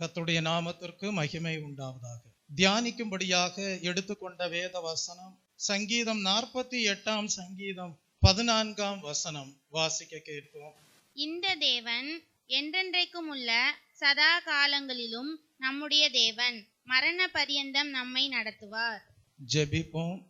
கர்த்தருடைய நாமத்திற்கு மகிமை உண்டாவதாக. தியானிக்கும்படியாக எடுத்துக்கொண்ட வேத வசனம் சங்கீதம் 48 சங்கீதம் 14 வாசிக்க கேட்போம். இந்த தேவன் என்றென்றைக்கும் உள்ள சதா காலங்களிலும் நம்முடைய தேவன், மரண பரியந்தம் நம்மை நடத்துவார். ஜெபிப்போம்.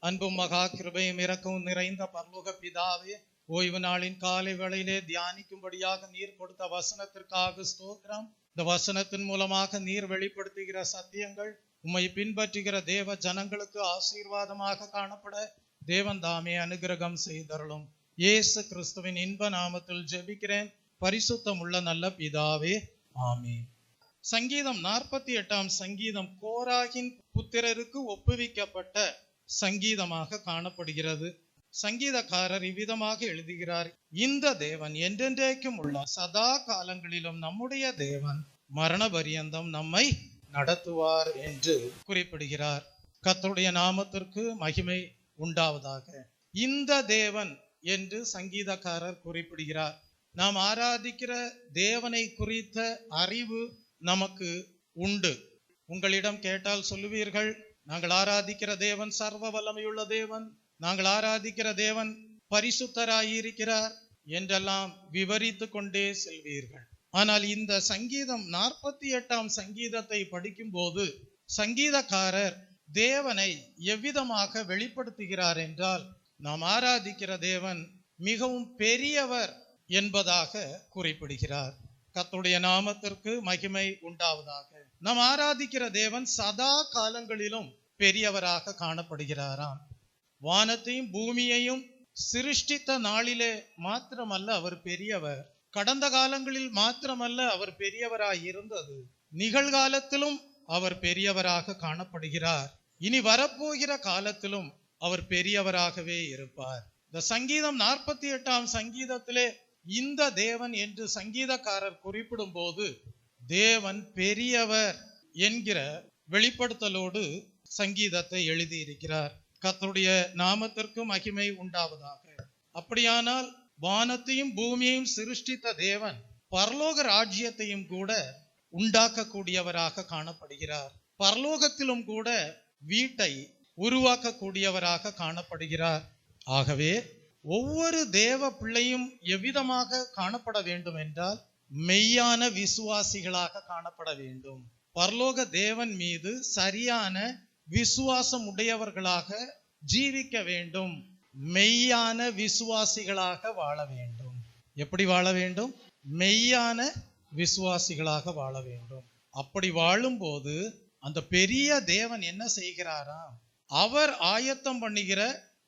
அன்பும் மகா கிருபையும் இரக்கமும் நிறைந்த பரலோக பிதாவே, ஓய்வு நாளின் காலை வேளையிலே தியானிக்கும்படியாக நீர் கொடுத்த வசனத்திற்காக ஸ்தோத்திரம். இந்த வசனத்தின் மூலமாக நீர் வெளிப்படுத்துகிற சத்தியங்கள் உம்மை பின்பற்றுகிற தேவ ஜனங்களுக்கு ஆசீர்வாதமாக காணப்பட தேவன் தாமே அனுகிரகம் செய்தருளும். இயேசு கிறிஸ்துவின் இன்ப நாமத்தில் ஜெபிக்கிறேன், பரிசுத்தம் உள்ள நல்ல பிதாவே, ஆமீன். சங்கீதம் 48 சங்கீதம் கோராகின் புத்திரருக்கு ஒப்புவிக்கப்பட்ட சங்கீதமாக காணப்படுகிறது. சங்கீதக்காரர் இவ்விதமாக எழுதுகிறார்: இந்த தேவன் என்றென்றைக்கும் உள்ள சதா காலங்களிலும் நம்முடைய தேவன், மரண பரியந்தம் நம்மை நடத்துவார் என்று குறிப்பிடுகிறார். கர்த்தருடைய நாமத்திற்கு மகிமை உண்டாவதாக. இந்த தேவன் என்று சங்கீதக்காரர் குறிப்பிடுகிறார். நாம் ஆராதிக்கிற தேவனை குறித்த அறிவு நமக்கு உண்டு. உங்களிடம் கேட்டால் சொல்லுவீர்கள், நாங்கள் ஆராதிக்கிற தேவன் சர்வ வல்லமையுள்ள தேவன், நாங்கள் ஆராதிக்கிற தேவன் பரிசுத்தராயிருக்கிறார் என்றெல்லாம் விவரித்து கொண்டே செல்வீர்கள். ஆனால் இந்த சங்கீதம் 48 சங்கீதத்தை படிக்கும் போது சங்கீதக்காரர் தேவனை எவ்விதமாக வெளிப்படுத்துகிறார் என்றால், நாம் ஆராதிக்கிற தேவன் மிகவும் பெரியவர் என்பதாக குறிப்பிடுகிறார். கர்த்தருடைய நாமத்திற்கு மகிமை உண்டாவதாக. நாம் ஆராதிக்கிற தேவன் சதா காலங்களிலும் பெரியவராக காணப்படுகிறாராம். வானத்தையும் பூமியையும் சிருஷ்டித்த நாளிலே மாத்திரமல்ல அவர் பெரியவர், கடந்த காலங்களில் மாத்திரமல்ல அவர் பெரியவராய் இருந்தது, நிகழ்காலத்திலும் அவர் பெரியவராக காணப்படுகிறார், இனி வரப்போகிற காலத்திலும் அவர் பெரியவராகவே இருப்பார். இந்த சங்கீதம் 48 சங்கீதத்திலே இந்த தேவன் என்று சங்கீதக்காரர் குறிப்பிடும் போது தேவன் பெரியவர் என்கிற வெளிப்படுத்தலோடு சங்கீதத்தை எழுதியிருக்கிறார். கர்த்தருடைய நாமத்திற்கு மகிமை உண்டாவதாக. அப்படியானால் வானத்தையும் பூமியையும் சிருஷ்டித்த தேவன் பரலோக ராஜ்யத்தையும் கூட உண்டாக்கக்கூடியவராக காணப்படுகிறார். பரலோகத்திலும் கூட வீட்டை உருவாக்கக்கூடியவராக காணப்படுகிறார். ஆகவே ஒவ்வொரு தேவ பிள்ளையும் எவ்விதமாக காணப்பட வேண்டும் என்றால் மெய்யான விசுவாசிகளாக காணப்பட வேண்டும். பரலோக தேவன் மீது சரியான விசுவாசம் உடையவர்களாக ஜீவிக்க வேண்டும். மெய்யான விசுவாசிகளாக வாழ வேண்டும். எப்படி வாழ வேண்டும்? மெய்யான விசுவாசிகளாக வாழ வேண்டும். அப்படி வாழும்போது அந்த பெரிய தேவன் என்ன செய்கிறாராம்? அவர் ஆயத்தம் பண்ணுகிற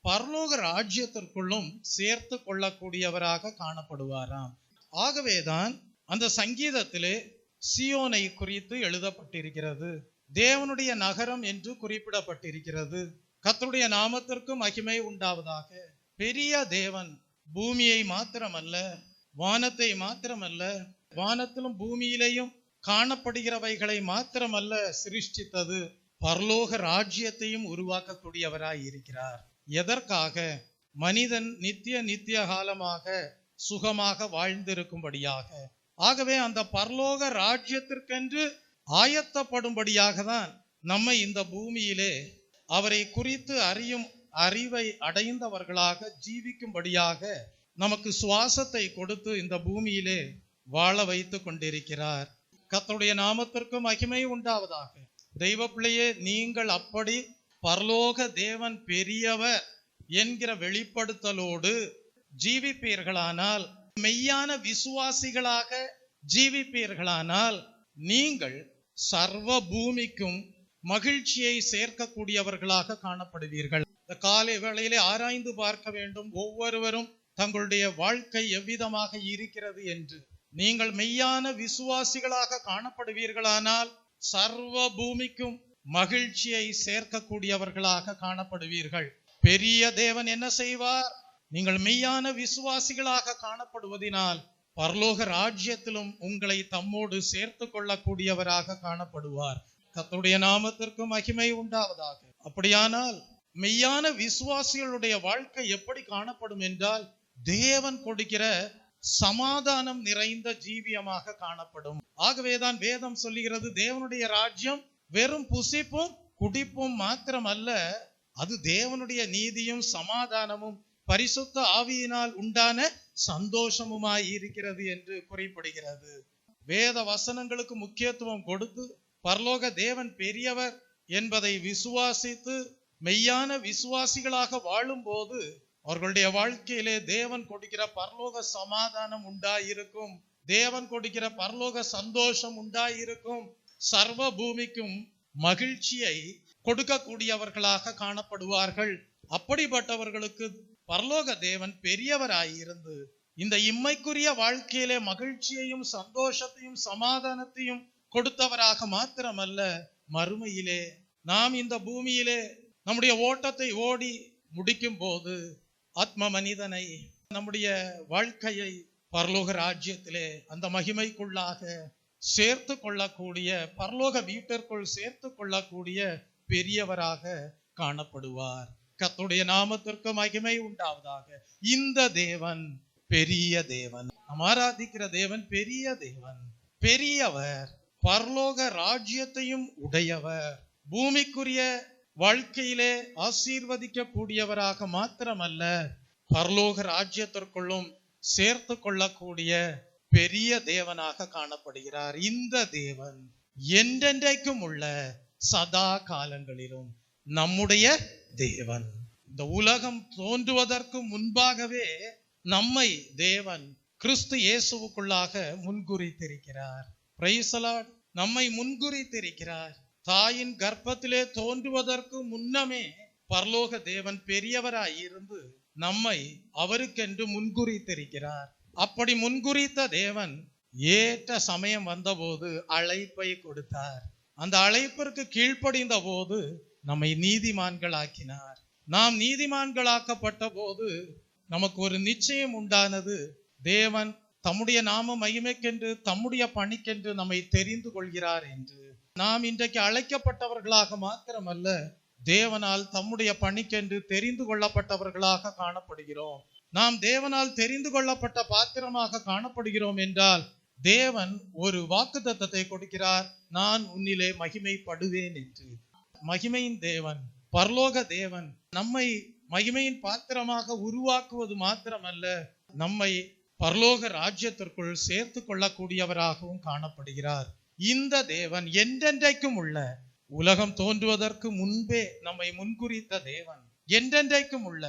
பரலோக ராஜ்யத்திற்குள்ளும் சேர்த்து கொள்ளக்கூடியவராக காணப்படுவாராம். ஆகவேதான் அந்த சங்கீதத்திலே சியோனை குறித்து எழுதப்பட்டிருக்கிறது, தேவனுடைய நகரம் என்று குறிப்பிடப்பட்டிருக்கிறது. கர்த்தருடைய நாமத்திற்கு மகிமை உண்டாவதாக. பெரிய தேவன் பூமியை மாத்திரமல்ல, வானத்தை மாத்திரமல்ல, வானத்திலும் பூமியிலேயும் காணப்படுகிறவைகளை மாத்திரமல்ல சிருஷ்டித்தது, பரலோக ராஜ்யத்தையும் உருவாக்கக்கூடியவராய் இருக்கிறார். எதற்காக? மனிதன் நித்திய காலமாக சுகமாக வாழ்ந்திருக்கும்படியாக. ஆகவே அந்த பரலோக ராஜ்யத்திற்கென்று ஆயத்தப்படும்படியாக தான் நம்மை இந்த பூமியிலே அவரை குறித்து அறியும் அறிவை அடைந்தவர்களாக ஜீவிக்கும்படியாக நமக்கு சுவாசத்தை கொடுத்து இந்த பூமியிலே வாழ வைத்து கொண்டிருக்கிறார். கர்த்தருடைய நாமத்திற்கு மகிமை உண்டாவதாக. தெய்வ பிள்ளையே, நீங்கள் அப்படி பரலோக தேவன் பெரியவர் என்கிற வெளிப்படுத்தலோடு ஜீவிப்பீர்களானால், மெய்யான விசுவாசிகளாக ஜீவிப்பீர்களானால், நீங்கள் சர்வ பூமிக்கும் மகிழ்ச்சியை சேர்க்கக்கூடியவர்களாக காணப்படுவீர்கள். இந்த காலை வேளையிலே ஆராய்ந்து பார்க்க வேண்டும் ஒவ்வொருவரும் தங்களுடைய வாழ்க்கை எவ்விதமாக இருக்கிறது என்று. நீங்கள் மெய்யான விசுவாசிகளாக காணப்படுவீர்களானால் சர்வ பூமிக்கும் மகிழ்ச்சியை சேர்க்கக்கூடியவர்களாக காணப்படுவீர்கள். பெரிய தேவன் என்ன செய்வார்? நீங்கள் மெய்யான விசுவாசிகளாக காணப்படுவதினால் பரலோக ராஜ்யத்திலும் உங்களை தம்மோடு சேர்த்து கொள்ளக்கூடியவராக காணப்படுவார். கர்த்தருடைய நாமத்திற்கு மகிமை உண்டாவதாக. அப்படியானால் மெய்யான விசுவாசிகளுடைய வாழ்க்கை எப்படி காணப்படும் என்றால், தேவன் கொடுக்கிற சமாதானம் நிறைந்த ஜீவியமாக காணப்படும். ஆகவேதான் வேதம் சொல்லுகிறது, தேவனுடைய ராஜ்யம் வெறும் புசிப்பும் குடிப்பும் மாத்திரமல்ல, அது தேவனுடைய நீதியும் சமாதானமும் பரிசுத்த ஆவியினால் உண்டான சந்தோஷமுமாய் இருக்கிறது என்று குறிப்பிடுகிறது. வேத வசனங்களுக்கு முக்கியத்துவம் கொடுத்து பரலோக தேவன் பெரியவர் என்பதை விசுவாசித்து மெய்யான விசுவாசிகளாக வாழும் போது அவர்களுடைய வாழ்க்கையிலே தேவன் கொடுக்கிற பரலோக சமாதானம் உண்டாயிருக்கும், தேவன் கொடுக்கிற பரலோக சந்தோஷம் உண்டாயிருக்கும், சர்வ பூமிக்கும் மகிழ்ச்சியை கொடுக்கக்கூடியவர்களாக காணப்படுவார்கள். அப்படிப்பட்டவர்களுக்கு பரலோக தேவன் பெரியவராயிருந்து இந்த இம்மைக்குரிய வாழ்க்கையிலே மகிழ்ச்சியையும் சந்தோஷத்தையும் சமாதானத்தையும் கொடுத்தவராக மாத்திரமல்ல, மறுமையிலே நாம் இந்த பூமியிலே நம்முடைய ஓட்டத்தை ஓடி முடிக்கும் போது ஆத்ம மனிதனை, நம்முடைய வாழ்க்கையை பரலோக ராஜ்யத்திலே அந்த மகிமைக்குள்ளாக சேர்த்து கொள்ளக்கூடிய, பரலோக வீட்டிற்குள் சேர்த்து கொள்ளக்கூடிய பெரியவராக காணப்படுவார். கர்த்தருடைய நாமத்திற்கு மகிமை உண்டாவதாக. இந்த தேவன் பெரிய தேவன், நாம் ஆராதிக்கிற தேவன் பெரிய தேவன், பெரியவர், பரலோக ராஜ்யத்தையும் உடையவர், பூமிக்குரிய வாழ்க்கையிலே ஆசீர்வதிக்கக்கூடியவராக மாத்திரமல்ல, பரலோக ராஜ்யத்திற்குள்ளும் சேர்த்து கொள்ளக்கூடிய பெரிய தேவனாக காணப்படுகிறார். இந்த தேவன் என்றென்றைக்கும் உள்ள சதா காலங்களிலும் நம்முடைய தேவன். இந்த உலகம் தோன்றுவதற்கு முன்பாகவே நம்மை தேவன் கிறிஸ்து இயேசுவுக்குள்ளாக முன்குறித்திருக்கிறார். Praise the Lord. நம்மை முன்குறித்திருக்கிறார். தாயின் கர்ப்பத்திலே தோன்றுவதற்கு முன்னமே பரலோக தேவன் பெரியவராய் இருந்து நம்மை அவருக்கென்று முன்குறித்திருக்கிறார். அப்படி முன்குறித்த தேவன் ஏற்ற சமயம் வந்தபோது அழைப்பை கொடுத்தார். அந்த அழைப்பிற்கு கீழ்ப்படிந்த போது நம்மை நீதிமான்கள் ஆக்கினார். நாம் நீதிமான்களாக்கப்பட்ட போது நமக்கு ஒரு நிச்சயம் உண்டானது. தேவன் தம்முடைய நாம மகிமைக்கென்று தம்முடைய பணிக்கென்று நம்மை தெரிந்து கொள்கிறார் என்று. நாம் இன்றைக்கு அழைக்கப்பட்டவர்களாக மாத்திரமல்ல, தேவனால் தம்முடைய பணிக்கென்று தெரிந்து கொள்ளப்பட்டவர்களாக காணப்படுகிறோம். நாம் தேவனால் தெரிந்து கொள்ளப்பட்ட பாத்திரமாக காணப்படுகிறோம் என்றால் தேவன் ஒரு வாக்குத்தத்தத்தை கொடுக்கிறார், நான் உன்னிலே மகிமைப்படுவேன் என்று. மகிமையின் தேவன், பரலோக தேவன் நம்மை மகிமையின் பாத்திரமாக உருவாக்குவது மாத்திரமல்ல, நம்மை பரலோக ராஜ்யத்திற்குள் சேர்த்து கொள்ளக்கூடியவராகவும் காணப்படுகிறார். இந்த தேவன் என்றென்றைக்கும் உள்ள, உலகம் தோன்றுவதற்கு முன்பே நம்மை முன்குறித்த தேவன், என்றென்றைக்கும் உள்ள,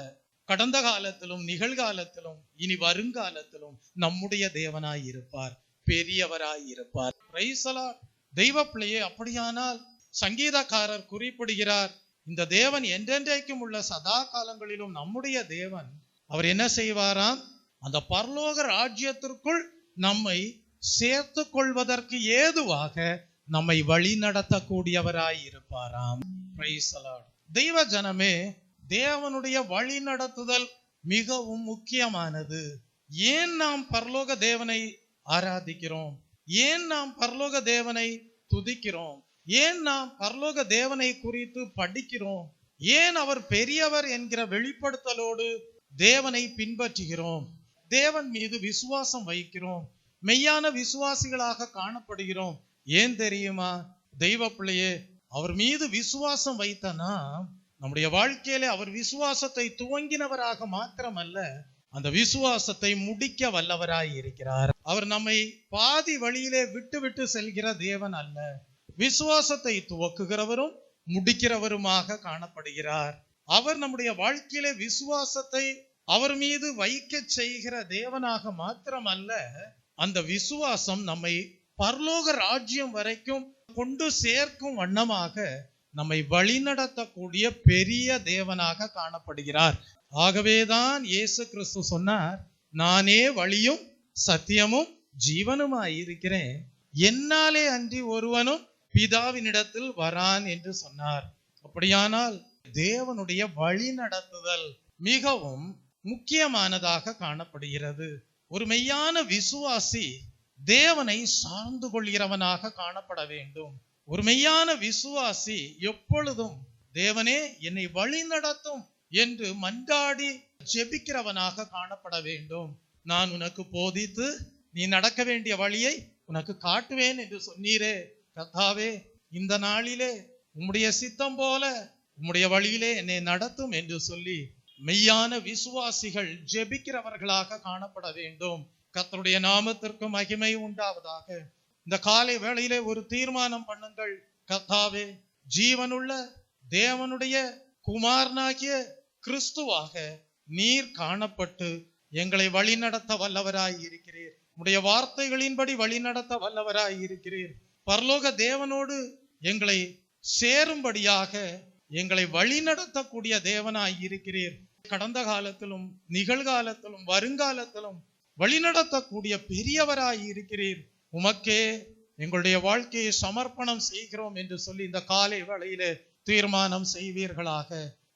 கடந்த காலத்திலும் நிகழ்காலத்திலும் இனி வருங்காலத்திலும் நம்முடைய தேவனாய் இருப்பார், பெரியவராய் இருப்பார். Praise the Lord. தெய்வ பிள்ளையே, அப்படியானால் சங்கீதக்காரர் குறிப்பிடுகிறார், இந்த தேவன் என்றென்றைக்கும் உள்ள சதா காலங்களிலும் நம்முடைய தேவன். அவர் என்ன செய்வாராம்? அந்த பரலோக ராஜ்யத்திற்குள் நம்மை சேர்த்து கொள்வதற்கு ஏதுவாக நம்மை வழி நடத்தக்கூடியவராய் இருப்பாராம். Praise the Lord. தெய்வ ஜனமே, தேவனுடைய வழி நடத்துதல் மிகவும் முக்கியமானது. ஏன் நாம் பரலோக தேவனை ஆராதிக்கிறோம்? ஏன் நாம் பரலோக தேவனை துதிக்கிறோம்? ஏன் நாம் பரலோக தேவனை குறித்து படிக்கிறோம்? ஏன் அவர் பெரியவர் என்கிற வெளிப்படுத்தலோடு தேவனை பின்பற்றுகிறோம்? தேவன் மீது விசுவாசம் வைக்கிறோம், மெய்யான விசுவாசிகளாக காணப்படுகிறோம். ஏன் தெரியுமா தெய்வ பிள்ளையே? அவர் மீது விசுவாசம் வைத்த நாம் நம்முடைய வாழ்க்கையிலே அவர் விசுவாசத்தை துவங்கினவராக மாத்திரமல்ல, அந்த விசுவாசத்தை முடிக்க வல்லவராய் இருக்கிறார். அவர் நம்மை பாதி வழியிலே விட்டு விட்டு செல்கிற தேவன் அல்ல, விசுவாசத்தை துவக்குகிறவரும் முடிக்கிறவருமாக காணப்படுகிறார். அவர் நம்முடைய வாழ்க்கையிலே விசுவாசத்தை அவர் மீது வைக்க செய்கிற தேவனாக மாத்திரமல்ல, அந்த விசுவாசம் நம்மை பரலோக ராஜ்யம் வரைக்கும் கொண்டு சேர்க்கும் வண்ணமாக நம்மை வழிநடத்தக்கூடிய பெரிய தேவனாக காணப்படுகிறார். ஆகவேதான் இயேசு கிறிஸ்து சொன்னார், நானே வழியும் சத்தியமும் ஜீவனுமாய் இருக்கிறேன், என்னாலே அன்றி ஒருவனும் பிதாவினிடத்தில் வரான் என்று சொன்னார். அப்படியானால் தேவனுடைய வழி நடத்துதல் மிகவும் முக்கியமானதாக காணப்படுகிறது. ஒரு மெய்யான விசுவாசி தேவனை சார்ந்து கொள்கிறவனாக காணப்பட வேண்டும். ஒரு மெய்யான விசுவாசி எப்பொழுதும் தேவனே என்னை வழி நடத்தும் என்று மன்றாடி ஜெபிக்கிறவனாக காணப்பட வேண்டும். நான் உனக்கு போதித்து நீ நடக்க வேண்டிய வழியை உனக்கு காட்டுவேன் என்று சொன்னீரே. கர்த்தாவே, இந்த நாளிலே உம்முடைய சித்தம் போல உம்முடைய வழியிலே என்னை நடத்தும் என்று சொல்லி மெய்யான விசுவாசிகள் ஜெபிக்கிறவர்களாக காணப்பட வேண்டும். கர்த்தருடைய நாமத்திற்கு மகிமை உண்டாவதாக. இந்த காலை வேளையிலே ஒரு தீர்மானம் பண்ணுங்கள். கர்த்தாவே, ஜீவனுள்ள தேவனுடைய குமாரனாகிய கிறிஸ்துவாக நீர் காணப்பட்டு எங்களை வழிநடத்த வல்லவராய் இருக்கிறீர். உம்முடைய வார்த்தைகளின்படி வழிநடத்த வல்லவராய் இருக்கிறீர். பரலோக தேவனோடு எங்களை சேரும்படியாக எங்களை வழிநடத்தக்கூடிய தேவனாய் இருக்கிறீர். கடந்த காலத்திலும் நிகழ்காலத்திலும் வருங்காலத்திலும் வழிநடத்தக்கூடிய பெரியவராய் இருக்கிறீர். உமக்கே எங்களுடைய வாழ்க்கையை சமர்ப்பணம் செய்கிறோம் என்று சொல்லி இந்த காலை வேளையிலே தீர்மானம் செய்வீர்களாக.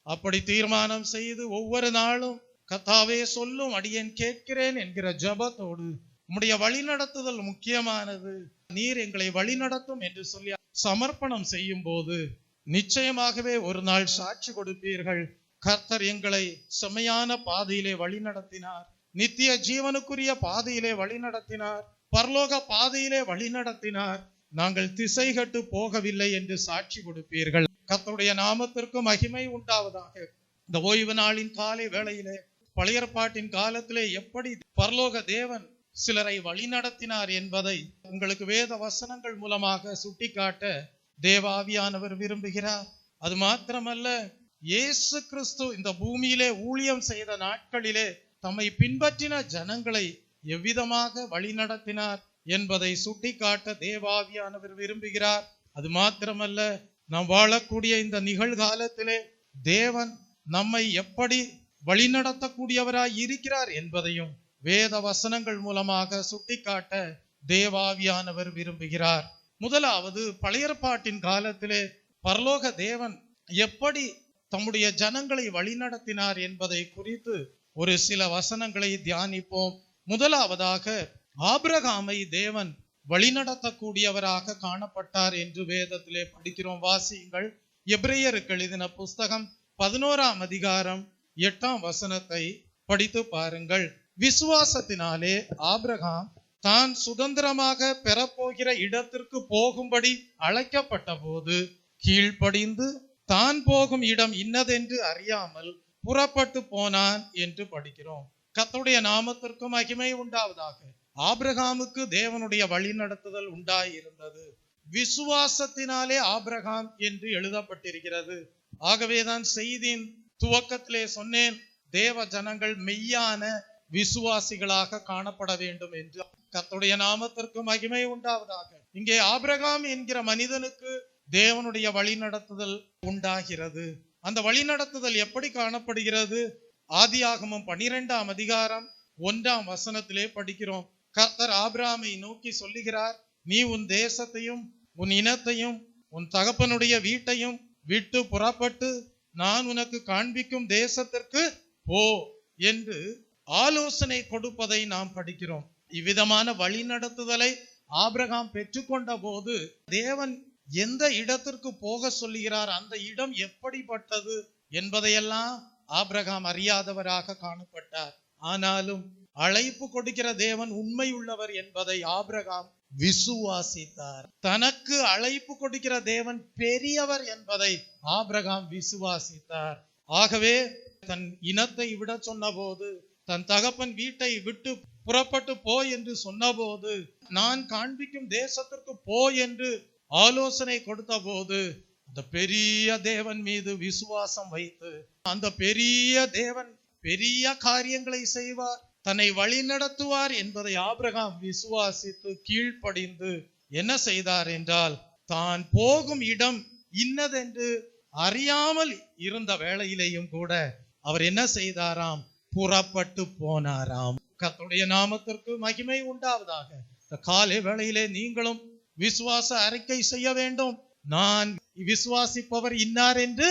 அப்படி தீர்மானம் செய்து ஒவ்வொரு நாளும் கர்த்தாவே சொல்லும் அடியேன் கேட்கிறேன் என்கிற ஜெபத்தோடு உம்முடைய வழிநடத்துதல் முக்கியமானது, நீர் எங்களை வழிநடத்தும் என்று சொல்லி சமர்ப்பணம் செய்யும் போது நிச்சயமாகவே ஒரு நாள் சாட்சி கொடுப்பீர்கள். கர்த்தர் எங்களை செம்மையான பாதையிலே வழிநடத்தினார், நித்திய ஜீவனுக்குரிய பாதையிலே வழிநடத்தினார், பரலோக பாதையிலே வழிநடத்தினார், நாங்கள் திசைகட்டு போகவில்லை என்று சாட்சி கொடுப்பீர்கள். கர்த்தருடைய நாமத்திற்கு மகிமை உண்டாவதாக. இந்த ஓய்வு நாளின் காலை வேளையிலே பழைய ஏற்பாட்டின் காலத்திலே எப்படி பரலோக தேவன் சிலரை வழிநடத்தினார் என்பதை உங்களுக்கு வேத வசனங்கள் மூலமாக சுட்டிக்காட்ட தேவாவியானவர் விரும்புகிறார். அது மாத்திரமல்ல, இயேசு கிறிஸ்து இந்த பூமியிலே ஊழியம் செய்த நாட்களிலே தம்மை பின்பற்றின ஜனங்களை எவ்விதமாக வழிநடத்தினார் என்பதை சுட்டிக்காட்ட தேவாவியானவர் விரும்புகிறார். அது மாத்திரமல்ல, நாம் வாழக்கூடிய இந்த நிகழ்காலத்திலே தேவன் நம்மை எப்படி வழிநடத்தக்கூடியவராய் இருக்கிறார் என்பதையும் வேத வசனங்கள் மூலமாக சுட்டிக்காட்ட தேவாவியானவர் விரும்புகிறார். முதலாவது, பழைய ஏற்பாட்டின் காலத்திலே பரலோக தேவன் எப்படி தம்முடைய ஜனங்களை வழிநடத்தினார் என்பதை குறித்து ஒரு சில வசனங்களை தியானிப்போம். முதலாவதாக, ஆபிரகாமை தேவன் வழிநடத்தக்கூடியவராக காணப்பட்டார் என்று வேதத்திலே படிக்கிறோம். வாசியுங்கள். எபிரேயருக்கு எழுதின புஸ்தகம் 11ஆம் அதிகாரம் 8ஆம் வசனத்தை படித்து பாருங்கள். விசுவாசத்தினாலே ஆபிரகாம் தான் சுதந்திரமாக பெறப்போகிற இடத்திற்கு போகும்படி அழைக்கப்பட்ட போது கீழ்ப்படிந்து தான் போகும் இடம் இன்னதென்று அறியாமல் புறப்பட்டு போனான் என்று படிக்கிறோம். கர்த்தருடைய நாமத்திற்கு மகிமை உண்டாவதாக. ஆபிரகாமுக்கு தேவனுடைய வழிநடத்துதல் உண்டாயிருந்தது. விசுவாசத்தினாலே ஆபிரகாம் என்று எழுதப்பட்டிருக்கிறது. ஆகவேதான் செய்தியின் துவக்கத்திலே சொன்னேன், தேவ ஜனங்கள் மெய்யான விசுவாசிகளாக காணப்பட வேண்டும் என்று. கர்த்தருடைய நாமத்திற்கு மகிமை உண்டாவதாக. இங்கே ஆபிரகாம் என்கிற மனிதனுக்கு தேவனுடைய வழிநடத்துதல் உண்டாகிறது. அந்த வழிநடத்துதல் எப்படி காணப்படுகிறது? ஆதியாகமம் 12ஆம் அதிகாரம் 1ஆம் வசனத்திலே படிக்கிறோம். கர்த்தர் ஆபிரகாமை நோக்கி சொல்லுகிறார், நீ உன் தேசத்தையும் உன் இனத்தையும் உன் தகப்பனுடைய வீட்டையும் விட்டு புறப்பட்டு நான் உனக்கு காண்பிக்கும் தேசத்திற்கு போ என்று ஆலோசனை கொடுப்பதை நாம் படிக்கிறோம். இவ்விதமான வழிநடத்துதலை ஆபிரகாம் பெற்றுக்கொண்ட போது தேவன் எந்த இடத்திற்கு போக சொல்லுகிறார், அந்த இடம் எப்படிப்பட்டது என்பதையெல்லாம் ஆபிரகாம் அறியாதவராக காணப்பட்டார். ஆனாலும் அழைப்பு கொடுக்கிற தேவன் உண்மை உள்ளவர் என்பதை ஆபிரகாம் விசுவாசித்தார். தனக்கு அழைப்பு கொடுக்கிற தேவன் பெரியவர் என்பதை ஆபிரகாம் விசுவாசித்தார். ஆகவே தன் இனத்தை விட சொன்ன போது, தன் தகப்பன் வீட்டை விட்டு புறப்பட்டு போ என்று சொன்னபோது, நான் காண்பிக்கும் தேசத்திற்கு போ என்று ஆலோசனை கொடுத்த போது, அந்த பெரிய தேவன் மீது விசுவாசம் வைத்து, அந்த பெரிய தேவன் பெரிய காரியங்களை செய்வார், தன்னை வழி நடத்துவார் என்பதை ஆபிரகாம் விசுவாசித்து கீழ்ப்படிந்து என்ன செய்தார் என்றால், தான் போகும் இடம் இன்னதென்று அறியாமல் இருந்த வேளையிலேயும் கூட அவர் என்ன செய்தாராம்? புறப்பட்டு போனாராம். கர்த்தருடைய நாமத்திற்கு மகிமை உண்டாவதாக. இந்த காலை வேளையிலே நீங்களும் விசுவாச அறிக்கை செய்ய வேண்டும். நான் விசுவாசிப்பவர் இன்னார் என்று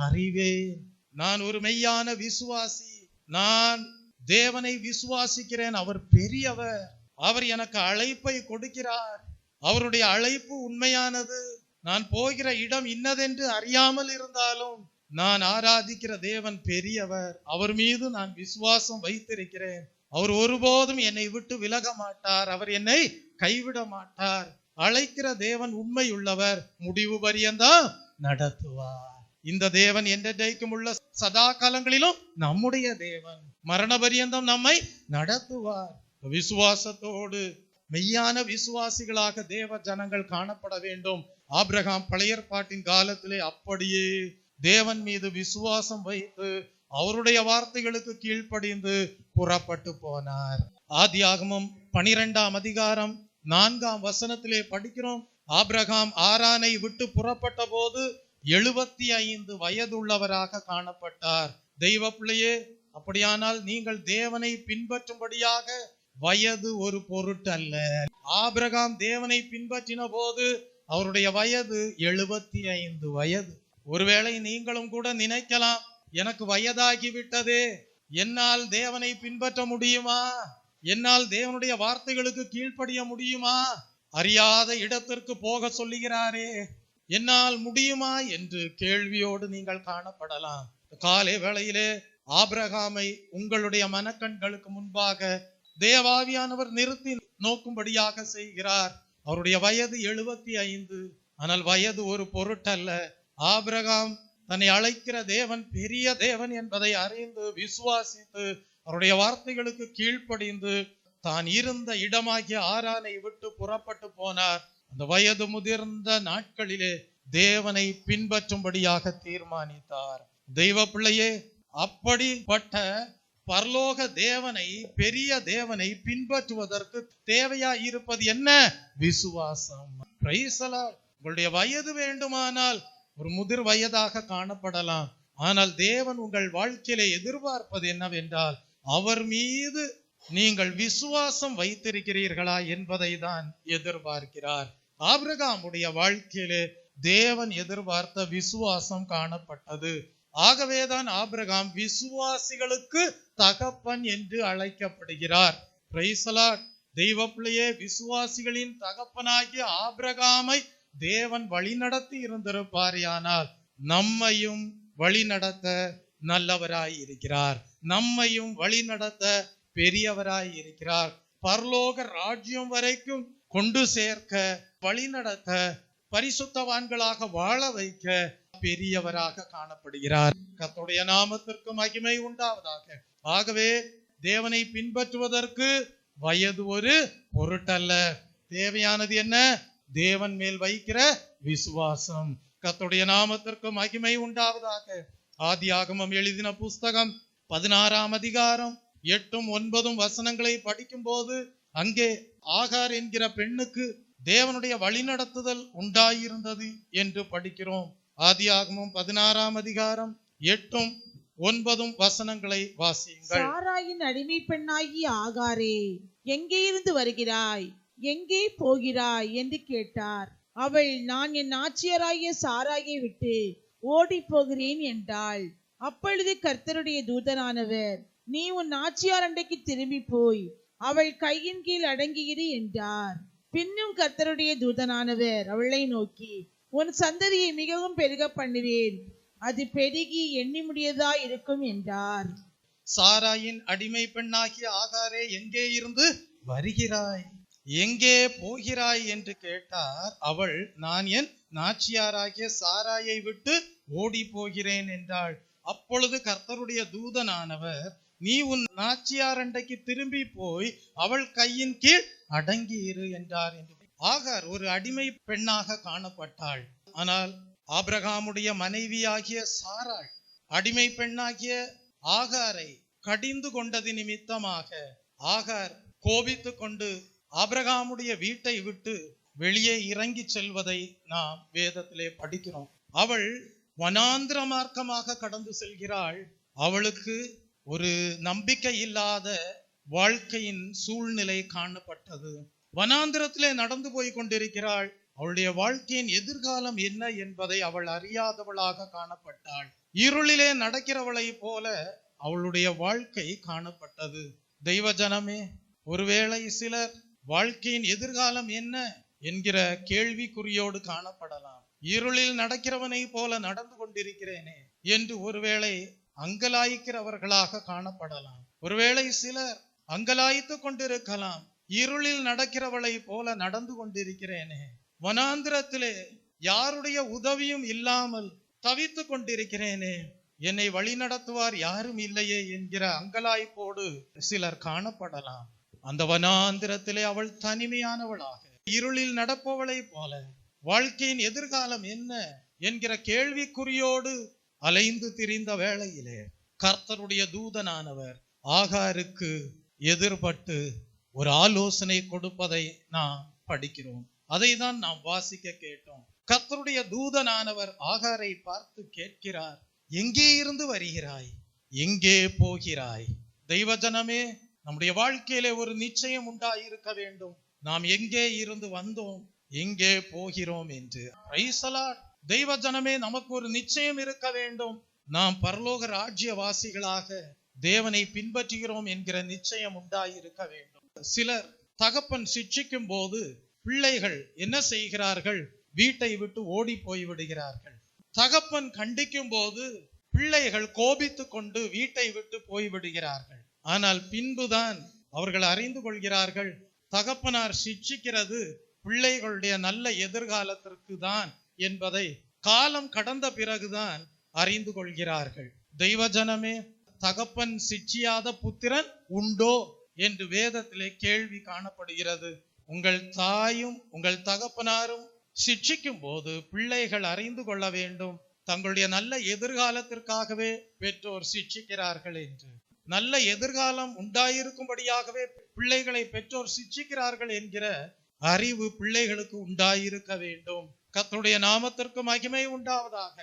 அறிவேன். நான் ஒரு மெய்யான விசுவாசி. நான் தேவனை விசுவாசிக்கிறேன். அவர் பெரியவர். அவர் எனக்கு அழைப்பை கொடுக்கிறார். அவருடைய அழைப்பு உண்மையானது. நான் போகிற இடம் இன்னதென்று அறியாமல் இருந்தாலும் நான் ஆராதிக்கிற தேவன் பெரியவர். அவர் மீது நான் விசுவாசம் வைத்திருக்கிறேன். அவர் ஒருபோதும் என்னை விட்டு விலக மாட்டார். அவர் என்னை கைவிட மாட்டார். அழைக்கிற தேவன் உண்மை உள்ளவர், முடிவு பரியந்தம் நடத்துவார். இந்த தேவன் என்றைக்கும் உள்ள சதா காலங்களிலும் நம்முடைய தேவன், மரண பரியந்தம் நம்மை நடத்துவார். விசுவாசத்தோடு மெய்யான விசுவாசிகளாக தேவ ஜனங்கள் காணப்பட வேண்டும். ஆபிரகாம் பழைய ஏற்பாட்டின் காலத்திலே அப்படியே தேவன் மீது விசுவாசம் வைத்து அவருடைய வார்த்தைகளுக்கு கீழ்ப்படிந்து புறப்பட்டு போனார். ஆதியாகமம் 12ஆம் அதிகாரம் 4ஆம் வசனத்திலே படிக்கிறோம். ஆபிரகாம் ஆரானை விட்டு புறப்பட்ட போது 75 வயதுள்ளவராக காணப்பட்டார். தெய்வ பிள்ளையே, அப்படியானால் நீங்கள் தேவனை பின்பற்றும்படியாக வயது ஒரு பொருட்டு அல்ல. ஆபிரகாம் தேவனை பின்பற்றின போது அவருடைய வயது 75 வயது. ஒருவேளை நீங்களும் கூட நினைக்கலாம், எனக்கு வயதாகிவிட்டதே, என்னால் தேவனை பின்பற்ற முடியுமா? என்னால் தேவனுடைய வார்த்தைகளுக்கு கீழ்ப்படிய முடியுமா? அறியாத இடத்திற்கு போக சொல்லுகிறாரே, என்னால் முடியுமா என்று கேள்வியோடு நீங்கள் காணப்படலாம். காலை வேளையிலே ஆபிரகாமை உங்களுடைய மனக்கண்களுக்கு முன்பாக தேவாவியானவர் நிறுத்தி நோக்கும்படியாக செய்கிறார். அவருடைய வயது 75. ஆனால் வயது ஒரு பொருட்டல்ல. ஆபிரகாம் தன்னை அழைக்கிற தேவன் பெரிய தேவன் என்பதை அறிந்து விசுவாசித்து அவருடைய வார்த்தைகளுக்கு கீழ்ப்படிந்து தான் இருந்த இடமாகிய ஆரானை விட்டு புறப்பட்டு போனார். அந்த வயது முதிர்ந்த நாட்களிலே தேவனை பின்பற்றும்படியாக தீர்மானித்தார். தெய்வ பிள்ளையே, அப்படிப்பட்ட பரலோக தேவனை, பெரிய தேவனை பின்பற்றுவதற்கு தேவையா இருப்பது என்ன? விசுவாசம். Praise the Lord. உங்களுடைய வயது வேண்டுமானால் ஒரு முதிர் வயதாக காணப்படலாம். ஆனால் தேவன் உங்கள் வாழ்க்கையிலே எதிர்பார்ப்பது என்னவென்றால், அவர் மீது நீங்கள் விசுவாசம் வைத்திருக்கிறீர்களா என்பதை தான் எதிர்பார்க்கிறார். ஆபிரகாமுடைய வாழ்க்கையிலே தேவன் எதிர்பார்த்த விசுவாசம் காணப்பட்டது. ஆகவேதான் ஆபிரகாம் விசுவாசிகளுக்கு தகப்பன் என்று அழைக்கப்படுகிறார். Praise the Lord. தெய்வ பிள்ளையே, விசுவாசிகளின் தகப்பனாகிய ஆபிரகாமை தேவன் வழிநடத்தி இருந்திருப்பாரையானால் நம்மையும் வழிநடத்த நல்லவராய் இருக்கிறார். நம்மையும் வழிநடத்த பெரியவராய் இருக்கிறார். பரலோக ராஜ்யம் வரைக்கும் கொண்டு சேர்க்க, வழிநடத்த, பரிசுத்தவான்களாக வாழ வைக்க பெரியவராக காணப்படுகிறார். கர்த்தருடைய நாமத்திற்கு மகிமை உண்டாவதாக. ஆகவே தேவனை பின்பற்றுவதற்கு வயது ஒரு பொருட்டல்ல. தேவையானது என்ன? தேவன் மேல் வைக்கிற விசுவாசம். கர்த்தருடைய நாமத்திற்கு மகிமை உண்டாவதாக. ஆதியாகமம் எழுதின புஸ்தகம் 16ஆம் அதிகாரம் 8ம் 9ம் வசனங்களை படிக்கும் போது அங்கே ஆகார் என்கிற பெண்ணுக்கு தேவனுடைய வழிநடத்துதல் உண்டாயிருந்தது என்று படிக்கிறோம். ஆதியாகமம் 16ஆம் அதிகாரம் 8ம் 9ம் வசனங்களை வாசியுங்கள். சாராயின் அடிமை பெண்ணாகிய ஆகாரே, எங்கே இருந்து வருகிறாய், எங்கே போகிறாய் என்று கேட்டார். அவள், நான் என் நாச்சியராகிய சாராயை விட்டு ஓடி போகிறேன் என்றாள். அப்பொழுது கர்த்தருடைய தூதனானவர், நீ உன் நாச்சியார் அண்டைக்கு திரும்பி போய் அவள் கையின் கீழ் அடங்கியிரு என்றார். பின்னும் கர்த்தருடைய தூதனானவர் அவளை நோக்கி, உன் சந்ததியை மிகவும் பெருக பண்ணுவேன், அது பெருகி எண்ணி முடியதா இருக்கும் என்றார். சாராயின் அடிமை பெண்ணாகிய ஆகாரே, எங்கே இருந்து வருகிறாய், எங்கே போகிறாய் என்று கேட்டார். அவள், நான் என் நாச்சியாராகிய சாராயை விட்டு ஓடி போகிறேன் என்றாள். அப்பொழுது கர்த்தருடைய தூதனானவர், நீ உன் நாச்சியார் அண்டைக்கு திரும்பி போய் அவள் கையின் கீழ் அடங்கியிரு என்றார் என்று. ஆகார் ஒரு அடிமை பெண்ணாக காணப்பட்டாள். ஆனால் ஆபிரகாமுடைய மனைவியாகிய சாராள் அடிமை பெண்ணாகிய ஆகாரை கடிந்து கொண்டது நிமித்தமாக ஆகார் கோபித்து கொண்டு ஆபிரகாமுடைய வீட்டை விட்டு வெளியே இறங்கி செல்வதை நாம் வேதத்திலே படிக்கிறோம். அவள் வனாந்திர மார்க்கமாக கடந்து செல்கிறாள். அவளுக்கு ஒரு நம்பிக்கை இல்லாத வாழ்க்கையின் சூழ்நிலை காணப்பட்டது. வனாந்திரத்திலே நடந்து போய் கொண்டிருக்கிறாள். அவளுடைய வாழ்க்கையின் எதிர்காலம் என்ன என்பதை அவள் அறியாதவளாக காணப்பட்டாள். இருளிலே நடக்கிறவளை போல அவளுடைய வாழ்க்கை காணப்பட்டது. தெய்வ ஜனமே, ஒருவேளை சிலர் வாழ்க்கையின் எதிர்காலம் என்ன என்கிற கேள்விக்குறியோடு காணப்படலாம். இருளில் நடக்கிறவனை போல நடந்து கொண்டிருக்கிறேனே என்று ஒருவேளை அங்கலாய்க்கிறவர்களாக காணப்படலாம். ஒருவேளை சிலர் அங்கலாய்த்து கொண்டிருக்கலாம். இருளில் நடக்கிறவளை போல நடந்து கொண்டிருக்கிறேனே, வனாந்திரத்திலே யாருடைய உதவியும் இல்லாமல் தவித்து கொண்டிருக்கிறேனே, என்னை வழி நடத்துவார் யாரும் இல்லையே என்கிற அங்கலாய்ப்போடு சிலர் காணப்படலாம். அந்த வனாந்திரத்திலே அவள் தனிமையானவளாக, இருளில் நடப்பவளை போல, வாழ்க்கையின் எதிர்காலம் என்ன என்கிற கேள்விக்குறியோடு அலைந்து திரிந்த வேளையிலே கர்த்தருடைய தூதனானவர் ஆகாருக்கு எதிர்பட்டு ஒரு ஆலோசனை கொடுப்பதை நாம் படிக்கிறோம். அதை தான் நாம் வாசிக்க கேட்டோம். கர்த்தருடைய தூதனானவர் ஆகாரை பார்த்து கேட்கிறார், எங்கே இருந்து வருகிறாய், எங்கே போகிறாய்? தெய்வஜனமே, நம்முடைய வாழ்க்கையிலே ஒரு நிச்சயம் உண்டாயிருக்க வேண்டும். நாம் எங்கே இருந்து வந்தோம், எங்கே போகிறோம் என்று. Praise the Lord. தெய்வஜனமே, நமக்கு ஒரு நிச்சயம் இருக்க வேண்டும். நாம் பரலோக ராஜ்யவாசிகளாக தேவனை பின்பற்றுகிறோம் என்கிற நிச்சயம் உண்டாயிருக்க வேண்டும். சிலர் தகப்பன் சிட்சிக்கும் போது பிள்ளைகள் என்ன செய்கிறார்கள்? வீட்டை விட்டு ஓடி போய் விடுகிறார்கள். தகப்பன் கண்டிக்கும் போது பிள்ளைகள் கோபித்து கொண்டு வீட்டை விட்டு போய் விடுகிறார்கள். ஆனால் பின்புதான் அவர்கள் அறிந்து கொள்கிறார்கள், தகப்பனார் சிட்சிக்கிறது பிள்ளைகளுடைய நல்ல எதிர்காலத்திற்கு தான் என்பதை காலம் கடந்த பிறகுதான் அறிந்து கொள்கிறார்கள். தெய்வஜனமே, தகப்பன் சிட்சியாத புத்திரன் உண்டோ என்று வேதத்திலே கேள்வி காணப்படுகிறது. உங்கள் தாயும் உங்கள் தகப்பனாரும் சிட்சிக்கும் போது பிள்ளைகள் அறிந்து கொள்ள வேண்டும், தங்களுடைய நல்ல எதிர்காலத்திற்காகவே பெற்றோர் சிட்சிக்கிறார்கள் என்று. நல்ல எதிர்காலம் உண்டாயிருக்கும்படியாகவே பிள்ளைகளை பெற்றோர் சிட்சிக்கிறார்கள் என்கிற அறிவு பிள்ளைகளுக்கு உண்டாயிருக்க வேண்டும். கர்த்தருடைய நாமத்திற்கு மகிமை உண்டாவதாக.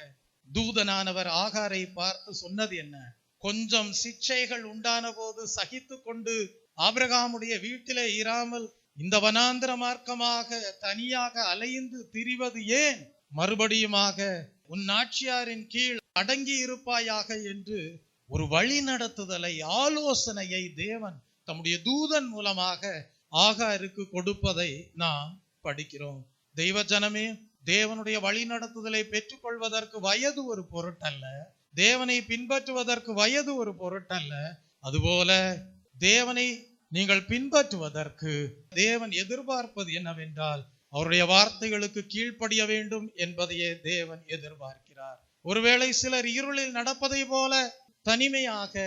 தூதனானவர் ஆகாரை பார்த்து சொன்னது என்ன? கொஞ்சம் சிட்சைகள் உண்டான போது சகித்து கொண்டு ஆபிரகாமுடைய வீட்டிலே இராமல் இந்த வனாந்திர மார்க்கமாக தனியாக அலைந்து திரிவது ஏன்? மறுபடியுமாக உன் நாச்சியாரின் கீழ் அடங்கி இருப்பாயாக என்று ஒரு வழி நடத்துதலை, ஆலோசனையை தேவன் தம்முடைய தூதன் மூலமாக ஆகாருக்கு கொடுப்பதை நாம் படிக்கிறோம். தெய்வஜனமே, தேவனுடைய வழி நடத்துதலை பெற்றுக்கொள்வதற்கு வயது ஒரு பொருட்டல்ல, தேவனை பின்பற்றுவதற்கு வயது ஒரு பொருட்டல்ல. அதுபோல தேவனை நீங்கள் பின்பற்றுவதற்கு தேவன் எதிர்பார்ப்பது என்னவென்றால் அவருடைய வார்த்தைகளுக்கு கீழ்ப்படிய வேண்டும் என்பதையே தேவன் எதிர்பார்க்கிறார். ஒருவேளை சிலர் இருளில் நடப்பதை போல தனிமையாக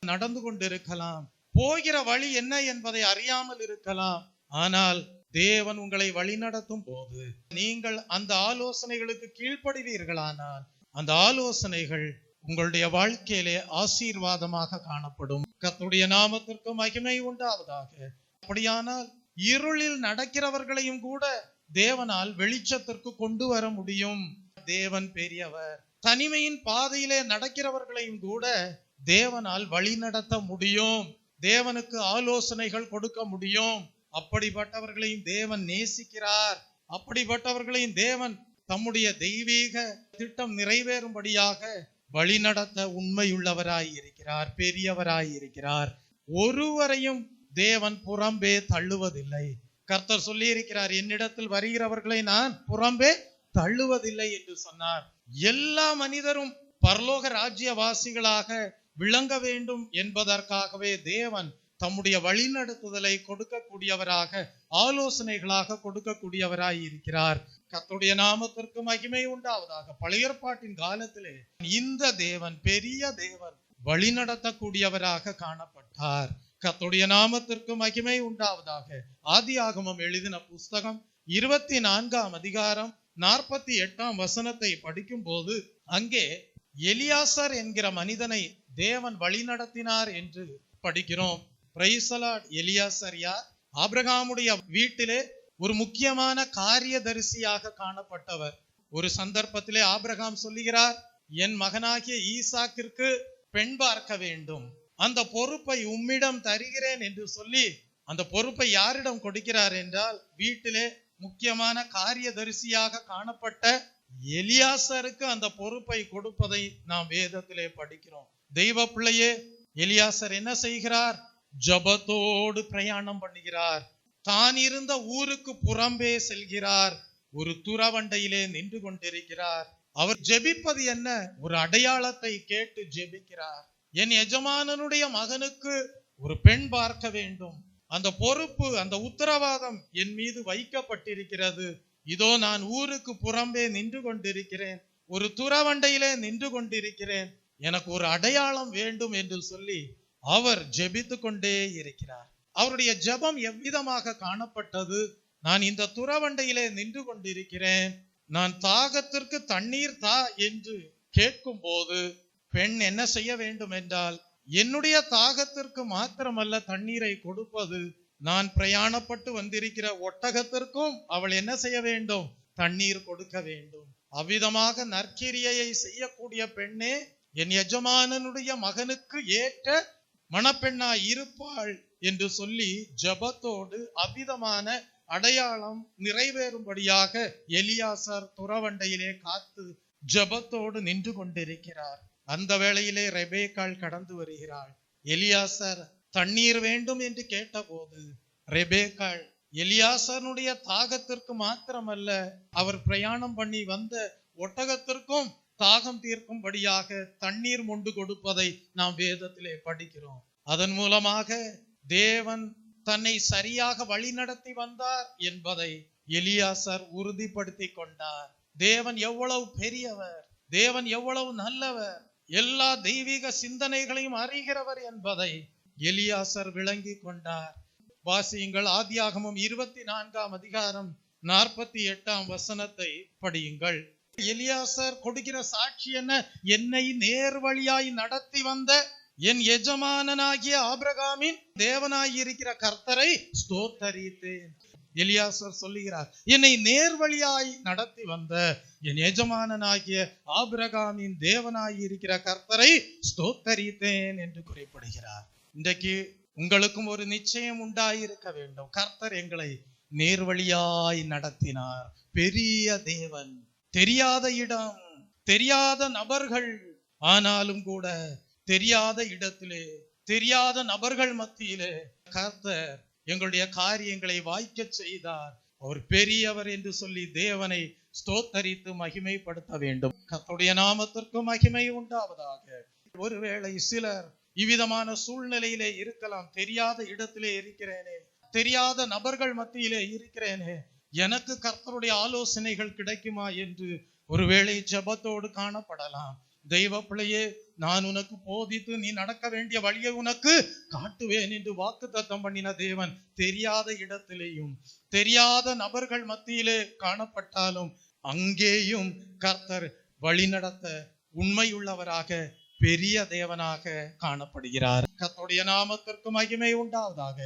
நடந்து கொண்டிருக்கலாம், போகிற வழி என்ன என்பதை அறியாமல் இருக்கலாம். ஆனால் தேவன் உங்களை வழிநடத்தும் போது நீங்கள் அந்த ஆலோசனைகளுக்கு கீழ்ப்படுவீர்களானால் அந்த ஆலோசனைகள் உங்களுடைய வாழ்க்கையிலே ஆசீர்வாதமாக காணப்படும். கர்த்தருடைய நாமத்திற்கு மகிமை உண்டாவதாக. அப்படியானால் இருளில் நடக்கிறவர்களையும் கூட தேவனால் வெளிச்சத்திற்கு கொண்டு வர முடியும். தேவன் பெரியவர். தனிமையின் பாதையிலே நடக்கிறவர்களையும் கூட தேவனால் வழி நடத்த முடியும். தேவனுக்கு ஆலோசனைகள் கொடுக்க முடியும். அப்படிப்பட்டவர்களையும் தேவன் நேசிக்கிறார். அப்படிப்பட்டவர்களையும் தேவன் தம்முடைய தெய்வீக திட்டம் நிறைவேறும்படியாக வழிநடத்த உண்மையுள்ளவராய் இருக்கிறார், பெரியவராய் இருக்கிறார். ஒருவரையும் தேவன் புறம்பே தள்ளுவதில்லை. கர்த்தர் சொல்லி இருக்கிறார், என்னிடத்தில் வருகிறவர்களை நான் புறம்பே தள்ளுவதில்லை என்று சொன்னார். எல்லா மனிதரும் பரலோக ராஜ்யவாசிகளாக விளங்க வேண்டும் என்பதற்காகவே தேவன் தம்முடைய வழிநடத்துதலை கொடுக்கக்கூடியவராக, ஆலோசனைகளாக கொடுக்கக்கூடியவராய் இருக்கிறார். கர்த்தருடைய நாமத்திற்கு மகிமை உண்டாவதாக. பழைய ஏற்பாட்டின் காலத்திலே இந்த தேவன், பெரிய தேவன், வழிநடத்தக்கூடியவராக காணப்பட்டார். கர்த்தருடைய நாமத்திற்கு மகிமை உண்டாவதாக. ஆதியாகமம் எழுதின புஸ்தகம் 24ஆம் அதிகாரம் 48ஆம் வசனத்தை படிக்கும் போது அங்கே எலியாசர் என்கிற மனிதனை தேவன் வழிநடத்தினார் என்று படிக்கிறோம். Praise the Lord. எலியாசர் யார்? ஆபிரகாமுடைய வீட்டிலே ஒரு முக்கியமான காரியதரிசியாக காணப்பட்டவர். ஒரு சந்தர்ப்பத்திலே ஆபிரகாம் சொல்லுகிறார், என் மகனாகிய ஈசாக்கிற்கு பெண் பார்க்க வேண்டும், அந்த பொறுப்பை உம்மிடம் தருகிறேன் என்று சொல்லி அந்த பொறுப்பை யாரிடம் கொடுக்கிறார் என்றால் வீட்டிலே முக்கியமான காரியதரிசியாக காணப்பட்ட எலியாசருக்கு அந்த பொறுப்பை கொடுப்பதை நாம் வேதத்திலே படிக்கிறோம். தெய்வ பிள்ளையே, எலியாசர் என்ன செய்கிறார்? ஜபத்தோடு பிரயாணம் பண்ணுகிறார். தான் இருந்த ஊருக்கு புறம்பே செல்கிறார். ஒரு துறவண்டையிலே நின்று கொண்டிருக்கிறார். அவர் ஜெபிப்பது என்ன? ஒரு அடையாளத்தை கேட்டு ஜெபிக்கிறார். என் எஜமானனுடைய மகனுக்கு ஒரு பெண் பார்க்க வேண்டும். அந்த பொறுப்பு, அந்த உத்தரவாதம் என் மீது வைக்கப்பட்டிருக்கிறது. இதோ நான் ஊருக்கு புறம்பே நின்று கொண்டிருக்கிறேன், ஒரு துறவண்டையிலே நின்று கொண்டிருக்கிறேன், எனக்கு ஒரு அடையாளம் வேண்டும் என்று சொல்லி அவர் ஜெபித்து கொண்டே இருக்கிறார். அவருடைய ஜெபம் எவ்விதமாக காணப்பட்டது? நான் இந்த துறவண்டையிலே நின்று கொண்டிருக்கிறேன், நான் தாகத்திற்கு தண்ணீர் தா என்று கேட்கும் போது பெண் என்ன செய்ய வேண்டும் என்றால், என்னுடைய தாகத்திற்கு மாத்திரமல்ல தண்ணீரை கொடுப்பது, நான் பிரயாணப்பட்டு வந்திருக்கிற ஒட்டகத்திற்கும் அவள் என்ன செய்ய வேண்டும்? தண்ணீர் கொடுக்க வேண்டும். அவ்விதமாக நற்கிரியையை செய்யக்கூடிய பெண்ணே என் எஜமானனுடைய மகனுக்கு ஏற்ற மணப்பெண்ணாய் இருப்பாள் என்று சொல்லி ஜெபத்தோடு அவ்விதமான அடையாளம் நிறைவேறும்படியாக எலியாசார் துறவண்டையிலே காத்து ஜெபத்தோடு நின்று கொண்டிருக்கிறார். அந்த வேளையிலே ரெபேக்காள் கடந்து வருகிறாள். எலியாசார் தண்ணீர் வேண்டும் என்று கேட்டபோது ரெபேக்காள் எலியாசாருடைய தாகத்திற்கு மாத்திரமல்ல, அவர் பிரயாணம் பண்ணி வந்த ஒட்டகத்திற்கும் தாகம் தீர்க்கும்படியாக தண்ணீர் மொண்டு கொடுப்பதை நாம் வேதத்திலே படிக்கிறோம். அதன் மூலமாக தேவன் தன்னை சரியாக வழி நடத்தி வந்தார் என்பதை எலியாசார் உறுதிப்படுத்தி கொண்டார். தேவன் எவ்வளவு பெரியவர், தேவன் எவ்வளவு நல்லவர், எல்லா தெய்வீக சிந்தனைகளையும் அறிகிறவர் என்பதை எலியாசார் விளங்கி கொண்டார். வாசியுங்கள், ஆதியாகமம் 24ஆம் அதிகாரம் 48ஆம் வசனத்தை படியுங்கள். எலியாசார் கொடுக்கிற சாட்சி என்ன? என்னை நேர் வழியாய் நடத்தி வந்த என் எஜமானனாகிய ஆபிரகாமின் தேவனாயிருக்கிற கர்த்தரை ஸ்தோத்தரித்தேன். எலியாசார் சொல்லுகிறார், என்னை நேர் வழியாய் நடத்தி வந்த என் எஜமானனாகிய ஆபிரகாமின் தேவனாயிருக்கிற கர்த்தரை ஸ்தோத்தரித்தேன் என்று குறிப்பிடுகிறார். இன்றைக்கு உங்களுக்கும் ஒரு நிச்சயம் உண்டாயிருக்க வேண்டும். கர்த்தர் எங்களை நேர்வழியாய் நடத்தினார். பெரிய தேவன், தெரியாத இடம், தெரியாத நபர்கள், ஆனாலும் கூட தெரியாத இடத்திலே, தெரியாத நபர்கள் மத்தியிலே கர்த்தர் எங்களுடைய காரியங்களை வாய்க்க செய்தார். அவர் பெரியவர் என்று சொல்லி தேவனை ஸ்தோத்தரித்து மகிமைப்படுத்த வேண்டும். கர்த்தருடைய நாமத்திற்கு மகிமை உண்டாவதாக. ஒருவேளை சிலர் இவ்விதமான சூழ்நிலையிலே இருக்கலாம். தெரியாத இடத்திலே இருக்கிறேனே, தெரியாத நபர்கள் மத்தியிலே இருக்கிறேனே, எனக்கு கர்த்தருடைய ஆலோசனைகள் கிடைக்குமா என்று ஒருவேளை ஜெபத்தோடு காணப்படலாம். தெய்வ பிள்ளையே, நான் உனக்கு போதித்து நீ நடக்க வேண்டிய வழியை உனக்கு காட்டுவேன் என்று வாக்குத்தத்தம் பண்ணின தேவன் தெரியாத இடத்திலேயும் தெரியாத நபர்கள் மத்தியிலே காணப்பட்டாலும் அங்கேயும் கர்த்தர் வழி நடத்த உண்மையுள்ளவராக பெரிய தேவனாக காணப்படுகிறார். கர்த்தருடைய நாமத்திற்கு மகிமை உண்டாவதாக.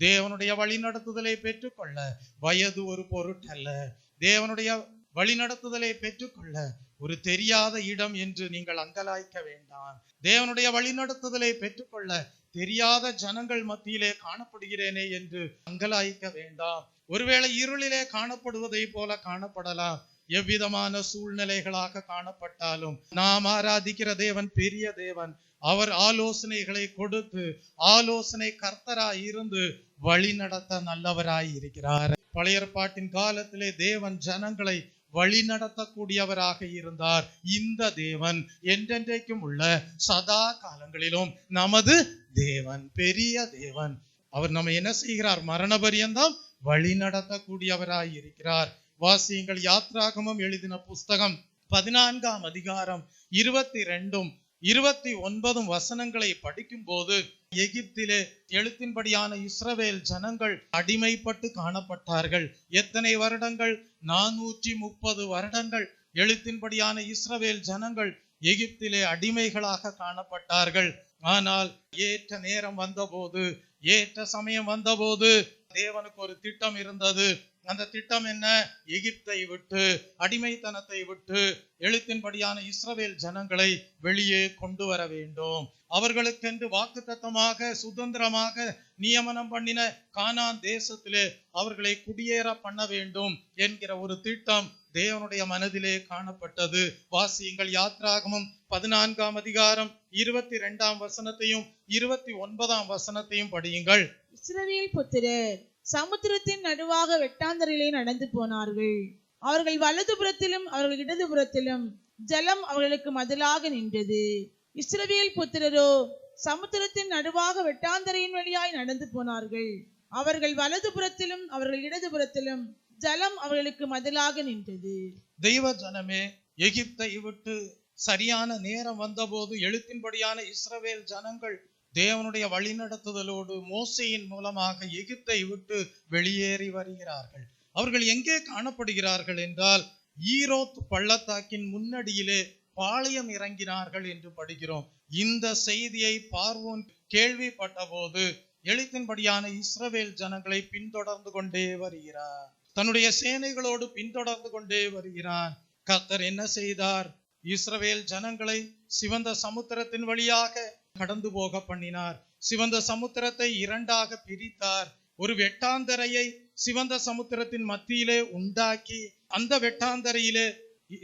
தேவனுடைய வழி நடத்துதலை பெற்றுக்கொள்ள வயது ஒரு பொருட்டல்ல. தேவனுடைய வழி நடத்துதலை பெற்றுக்கொள்ள ஒரு தெரியாத இடம் என்று நீங்கள் அங்கலாய்க்க வேண்டாம். தேவனுடைய வழி நடத்துதலை பெற்றுக்கொள்ள தெரியாத ஜனங்கள் மத்தியிலே காணப்படுகிறேனே என்று அங்கலாய்க்க வேண்டாம். ஒருவேளை இருளிலே காணப்படுவதை போல காணப்படலாம். எவ்விதமான சூழ்நிலைகளாக காணப்பட்டாலும் நாம் ஆராதிக்கிற தேவன் பெரிய தேவன். அவர் ஆலோசனைகளை கொடுத்து ஆலோசனை கர்த்தராய் இருந்து வழி நடத்த நல்லவராய் இருக்கிறார். பழைய ஏற்பாட்டின் காலத்திலே தேவன் ஜனங்களை வழி நடத்தக்கூடியவராக இருந்தார். இந்த தேவன் என்றென்றைக்கும் உள்ள சதா காலங்களிலும் நமது தேவன், பெரிய தேவன். அவர் நம்ம என்ன செய்கிறார்? மரண பரியந்தம் வழி நடத்தக்கூடியவராய் இருக்கிறார். வாசியுங்கள், யாத்ராகமம் எழுதின புஸ்தகம் 14ஆம் அதிகாரம் 22 29 வசனங்களை படிக்கும் போது எகிப்திலே எழுத்தின்படியான இஸ்ரவேல் ஜனங்கள் அடிமைப்பட்டு காணப்பட்டார்கள். எத்தனை வருடங்கள்? 430 வருடங்கள் எழுத்தின்படியான இஸ்ரவேல் ஜனங்கள் எகிப்திலே அடிமைகளாக காணப்பட்டார்கள். ஆனால் ஏற்ற நேரம் வந்தபோது, ஏற்ற சமயம் வந்தபோது தேவனுக்கு ஒரு திட்டம் இருந்தது. அந்த திட்டம் என்ன? எகிப்தை விட்டு, அடிமைத்தனத்தை விட்டு எழுத்தின்படியான இஸ்ரவேல் ஜனங்களை வெளியே கொண்டு வர வேண்டும். அவர்களுக்கென்று வாக்குத்தத்தமாக சுதந்திரமாக நியமனம் பண்ணின கானான் தேசத்திலே அவர்களை குடியேற பண்ண வேண்டும் என்கிற ஒரு திட்டம் தேவனுடைய மனதிலே காணப்பட்டது. வாசியுங்கள், யாத்ராகமம் 14ஆம் அதிகாரம் 22ஆம் வசனத்தையும் 29ஆம் வசனத்தையும் படியுங்கள். இஸ்ரவேல் புத்திரர் சமுத்திரத்தின் நடுவாக வெட்டாந்தரையிலே நடந்து போனார்கள். அவர்கள் வலதுபுறத்திலும் அவர்கள் இடதுபுறத்திலும் ஜலம் அவர்களுக்கு மதிலாக நின்றது. இஸ்ரவேல் புத்திரரோ சமுத்திரத்தின் நடுவாக வெட்டாந்தரையின் வழியாய் நடந்து போனார்கள். அவர்கள் வலது புறத்திலும் அவர்கள் இடது புறத்திலும் ஜலம் அவர்களுக்கு மதிலாக நின்றது. தெய்வ ஜனமே, எகிப்தை விட்டு சரியான நேரம் வந்தபோது எழுத்தின்படியான இஸ்ரவேல் ஜனங்கள் தேவனுடைய வழிநடத்துதலோடு மோசேயின் மூலமாக எகிப்தை விட்டு வெளியேறி வருகிறார்கள். அவர்கள் எங்கே காணப்படுகிறார்கள் என்றால் ஈரோத் பள்ளத்தாக்கின் முன்னடியிலே பாளையம் இறங்கினார்கள் என்று படிக்கிறோம். இந்த செய்தியை பார்வோன் கேள்விப்பட்ட போது எழுத்தின்படியான இஸ்ரவேல் ஜனங்களை பின்தொடர்ந்து கொண்டே வருகிறார். தன்னுடைய சேனைகளோடு பின்தொடர்ந்து கொண்டே வருகிறார். கர்த்தர் என்ன செய்தார்? இஸ்ரவேல் ஜனங்களை சிவந்த சமுத்திரத்தின் வழியாக கடந்து போக பண்ணினார். சிவந்த சமுத்திரத்தை இரண்டாக பிரித்தார். ஒரு வெட்டாந்தரையை சிவந்த சமுத்திரத்தின் மத்தியிலே உண்டாக்கி அந்த வெட்டாந்தரையிலே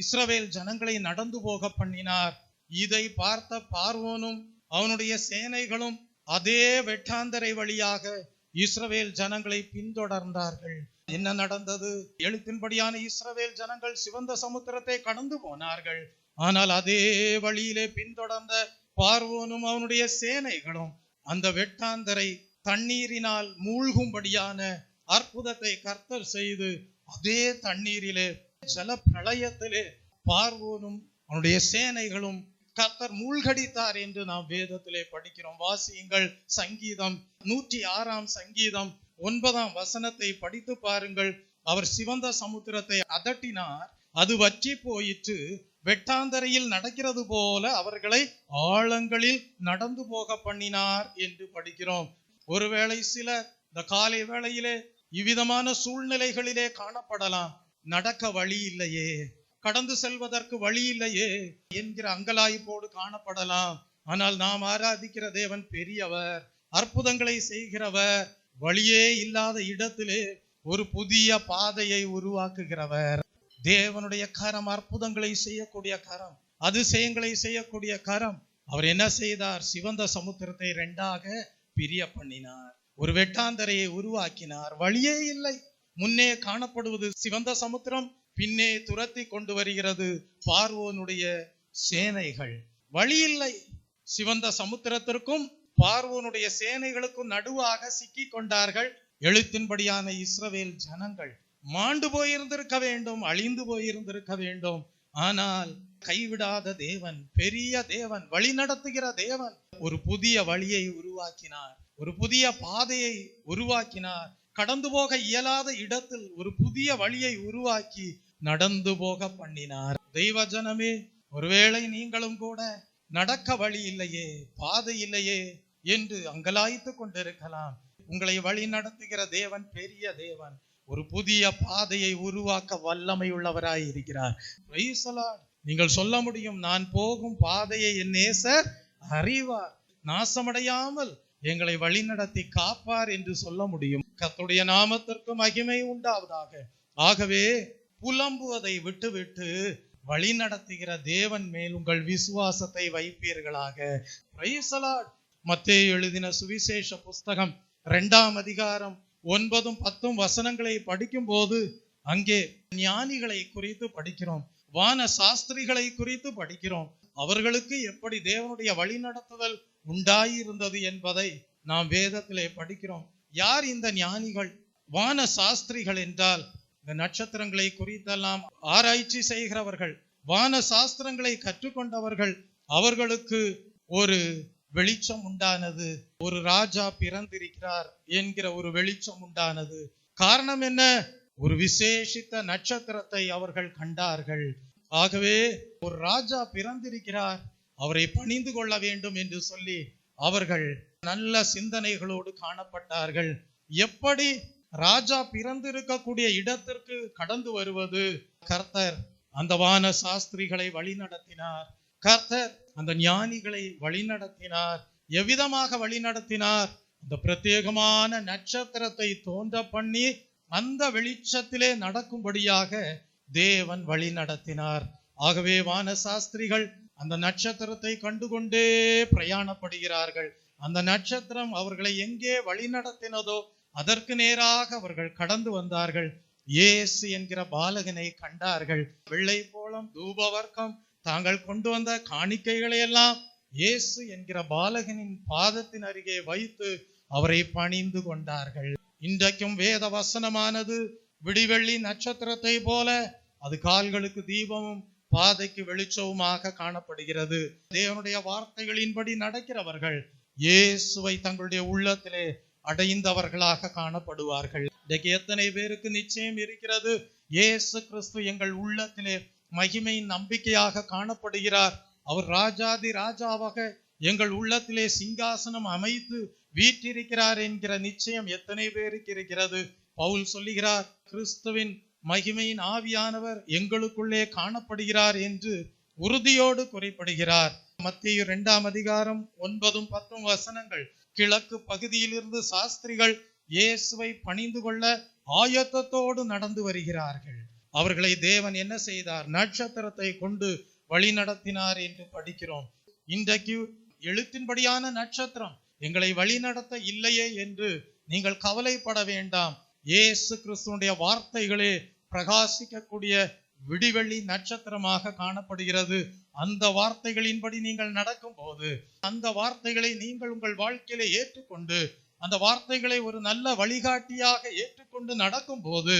இஸ்ரவேல் ஜனங்களை நடந்து போக பண்ணினார். இதை பார்த்த பார்வோனும் அவனுடைய சேனைகளும் அதே வெட்டாந்தரை வழியாக இஸ்ரவேல் ஜனங்களை பின்தொடர்ந்தார்கள். என்ன நடந்தது? எழுத்தின்படியான இஸ்ரவேல் ஜனங்கள் சிவந்த சமுத்திரத்தை கடந்து போனார்கள். ஆனால் அதே வழியிலே பின்தொடர்ந்த பார்வோனும் அவனுடைய சேனைகளும் அந்த வெட்டாந்தரை தண்ணீரினால் மூழ்கும்படியான அற்புதத்தை கர்த்தர் செய்து அதே தண்ணீரிலே ஜல பிரளயத்திலே பார்வோனும் அவனுடைய சேனைகளும் கர்த்தர் மூழ்கடித்தார் என்று நாம் வேதத்திலே படிக்கிறோம். வாசியுங்கள், சங்கீதம் 106 சங்கீதம் 9 படித்து பாருங்கள். அவர் சிவந்த சமுத்திரத்தை அதட்டினார், அது வற்றி போயிற்று. வெட்டாந்தரையில் நடக்கிறது போல அவர்களை ஆழங்களில் நடந்து போக பண்ணினார் என்று படிக்கிறோம். ஒருவேளை சிலர் இந்த காலை வேளையிலே இவ்விதமான சூழ்நிலைகளிலே காணப்படலாம். நடக்க வழி இல்லையே, கடந்து செல்வதற்கு வழி இல்லையே என்கிற அங்கலாய்ப்போடு காணப்படலாம். ஆனால் நாம் ஆராதிக்கிற தேவன் பெரியவர், அற்புதங்களை செய்கிறவர், வழியே இல்லாத இடத்திலே ஒரு புதிய பாதையை உருவாக்குகிறவர். தேவனுடைய கரம் அற்புதங்களை செய்யக்கூடிய கரம், அதிசயங்களை செய்யக்கூடிய கரம். அவர் என்ன செய்தார்? சிவந்த சமுத்திரத்தை இரண்டாக பிரிய பண்ணினார். ஒரு வெட்டாந்தரையை உருவாக்கினார். வழியே இல்லை. முன்னே காணப்படுவது சிவந்த சமுத்திரம், பின்னே துரத்தி கொண்டு வருகிறது பார்வோனுடைய சேனைகள். வழி இல்லை. சிவந்த சமுத்திரத்திற்கும் பார்வோனுடைய சேனைகளுக்கும் நடுவாக சிக்கி கொண்டார்கள் எழுத்தின்படியான இஸ்ரவேல் ஜனங்கள். மாண்டு போயிருந்திருக்க வேண்டும், அழிந்து போயிருந்திருக்க வேண்டும். ஆனால் கைவிடாத தேவன், பெரிய தேவன், வழி நடத்துகிற தேவன் ஒரு புதிய வழியை உருவாக்கினார், ஒரு புதிய பாதையை உருவாக்கினார். கடந்து போக இயலாத இடத்தில் ஒரு புதிய வழியை உருவாக்கி நடந்து போக பண்ணினார். தெய்வ ஜனமே, ஒருவேளை நீங்களும் கூட நடக்க வழி இல்லையே, பாதை இல்லையே என்று அங்கலாய்த்து கொண்டிருக்கலாம். உங்களை வழி நடத்துகிற தேவன் பெரிய தேவன், ஒரு புதிய பாதையை உருவாக்க வல்லமை உள்ளவராய் இருக்கிறார். நீங்கள் சொல்ல முடியும், நான் போகும் பாதையை என் நேசர் அறிவார், நாசமடையாமல் எங்களை வழி நடத்தி காப்பார் என்று சொல்ல முடியும். கர்த்தருடைய நாமத்திற்கு மகிமை உண்டாவதாக. ஆகவே புலம்புவதை விட்டுவிட்டு வழி நடத்துகிற தேவன் மேல் உங்கள் விசுவாசத்தை வைப்பீர்களாக. Praise the Lord. மத்தேயு எழுதின சுவிசேஷ புஸ்தகம் 2 அதிகாரம் 9, 10 படிக்கும் போது அங்கே ஞானிகளை குறித்து படிக்கிறோம், வான சாஸ்திரிகளை குறித்து படிக்கிறோம். அவர்களுக்கு எப்படி தேவனுடைய வழி நடத்துதல் உண்டாயிருந்தது என்பதை நாம் வேதத்திலே படிக்கிறோம். யார் இந்த ஞானிகள்? வான சாஸ்திரிகள் என்றால் இந்த நட்சத்திரங்களை குறித்தெல்லாம் ஆராய்ச்சி செய்கிறவர்கள், வான சாஸ்திரங்களை கற்றுக்கொண்டவர்கள். அவர்களுக்கு ஒரு வெளிச்சம் உண்டானது, ஒரு ராஜா பிறந்திருக்கிறார் என்கிற ஒரு வெளிச்சம் உண்டானது. காரணம் என்ன? ஒரு விசேஷித்த நட்சத்திரத்தை அவர்கள் கண்டார்கள். ஆகவே ஒரு ராஜா பிறந்திருக்கிறார், அவரை பணிந்து கொள்ள வேண்டும் என்று சொல்லி அவர்கள் நல்ல சிந்தனைகளோடு காணப்பட்டார்கள். எப்படி ராஜா பிறந்திருக்கக்கூடிய இடத்திற்கு கடந்து வருவது? கர்த்தர் அந்த வான சாஸ்திரிகளை வழி நடத்தினார். கர்த்தர் அந்த ஞானிகளை வழி நடத்தினார். எவ்விதமாக வழி நடத்தினார்? அந்த பிரத்யேகமான நட்சத்திரத்தை தோன்ற பண்ணி அந்த வெளிச்சத்திலே நடக்கும்படியாக தேவன் வழி நடத்தினார். ஆகவே வான சாஸ்திரிகள் அந்த நட்சத்திரத்தை கண்டுகொண்டே பிரயாணப்படுகிறார்கள். அந்த நட்சத்திரம் அவர்களை எங்கே வழி நடத்தினதோ அதற்கு நேராக அவர்கள் கடந்து வந்தார்கள். இயேசு என்கிற பாலகனை கண்டார்கள். வெள்ளை போலம், தூபவர்க்கம், தாங்கள் கொண்டு வந்த காணிக்கைகளை எல்லாம் இயேசு என்கிற பாலகனின் பாதத்தின் அருகே வைத்து அவரை பணிந்து கொண்டார்கள். இன்றைக்கும் வேத வசனமானது விடிவெள்ளி நட்சத்திரத்தை போல அது கால்களுக்கு தீபமும் பாதைக்கு வெளிச்சவுமாக காணப்படுகிறது. தேவனுடைய வார்த்தைகளின்படி நடக்கிறவர்கள் இயேசுவை தங்களுடைய உள்ளத்திலே அடைந்தவர்களாக காணப்படுவார்கள். இன்றைக்கு எத்தனை பேருக்கு நிச்சயம் இருக்கிறது, இயேசு கிறிஸ்து எங்கள் உள்ளத்திலே மகிமையின் நம்பிக்கையாக காணப்படுகிறார், அவர் ராஜாதி ராஜாவாக எங்கள் உள்ளத்திலே சிங்காசனம் அமைத்து வீற்றிருக்கிறார் என்கிற நிச்சயம் எத்தனை பேருக்கு இருக்கிறது? பவுல் சொல்லுகிறார், கிறிஸ்துவின் மகிமையின் ஆவியானவர் எங்களுக்குள்ளே காணப்படுகிறார் என்று உறுதியோடு குறிப்பிடுகிறார். மத்தேயு 2ஆம் அதிகாரம் 9-10 வசனங்கள். கிழக்கு பகுதியிலிருந்து சாஸ்திரிகள் இயேசுவை பணிந்து கொள்ள ஆயத்தத்தோடு நடந்து வருகிறார்கள். அவர்களை தேவன் என்ன செய்தார்? நட்சத்திரத்தை கொண்டு வழி நடத்தினார் என்று படிக்கிறோம். இன்றைக்கு எழுத்தின்படியான நட்சத்திரம் எங்களை வழி நடத்த இல்லையே என்று நீங்கள் கவலைப்பட வேண்டாம். இயேசு கிறிஸ்துவினுடைய வார்த்தைகளே பிரகாசிக்கக்கூடிய விடிவெள்ளி நட்சத்திரமாக காணப்படுகிறது. அந்த வார்த்தைகளின்படி நீங்கள் நடக்கும் போது, அந்த வார்த்தைகளை நீங்கள் உங்கள் வாழ்க்கையிலே ஏற்றுக்கொண்டு, அந்த வார்த்தைகளை ஒரு நல்ல வழிகாட்டியாக ஏற்றுக்கொண்டு நடக்கும் போது,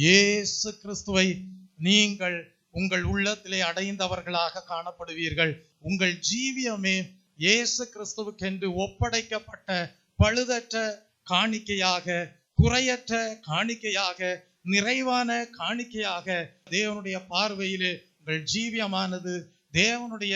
இயேசு கிறிஸ்துவை நீங்கள் உங்கள் உள்ளத்திலே அடைந்தவர்களாக காணப்படுவீர்கள். உங்கள் ஜீவியமே இயேசு கிறிஸ்துவுக்கென்று ஒப்படைக்கப்பட்ட பழுதற்ற காணிக்கையாக, குறையற்ற காணிக்கையாக, நிறைவான காணிக்கையாக தேவனுடைய பார்வையிலே உங்கள் ஜீவியமானது தேவனுடைய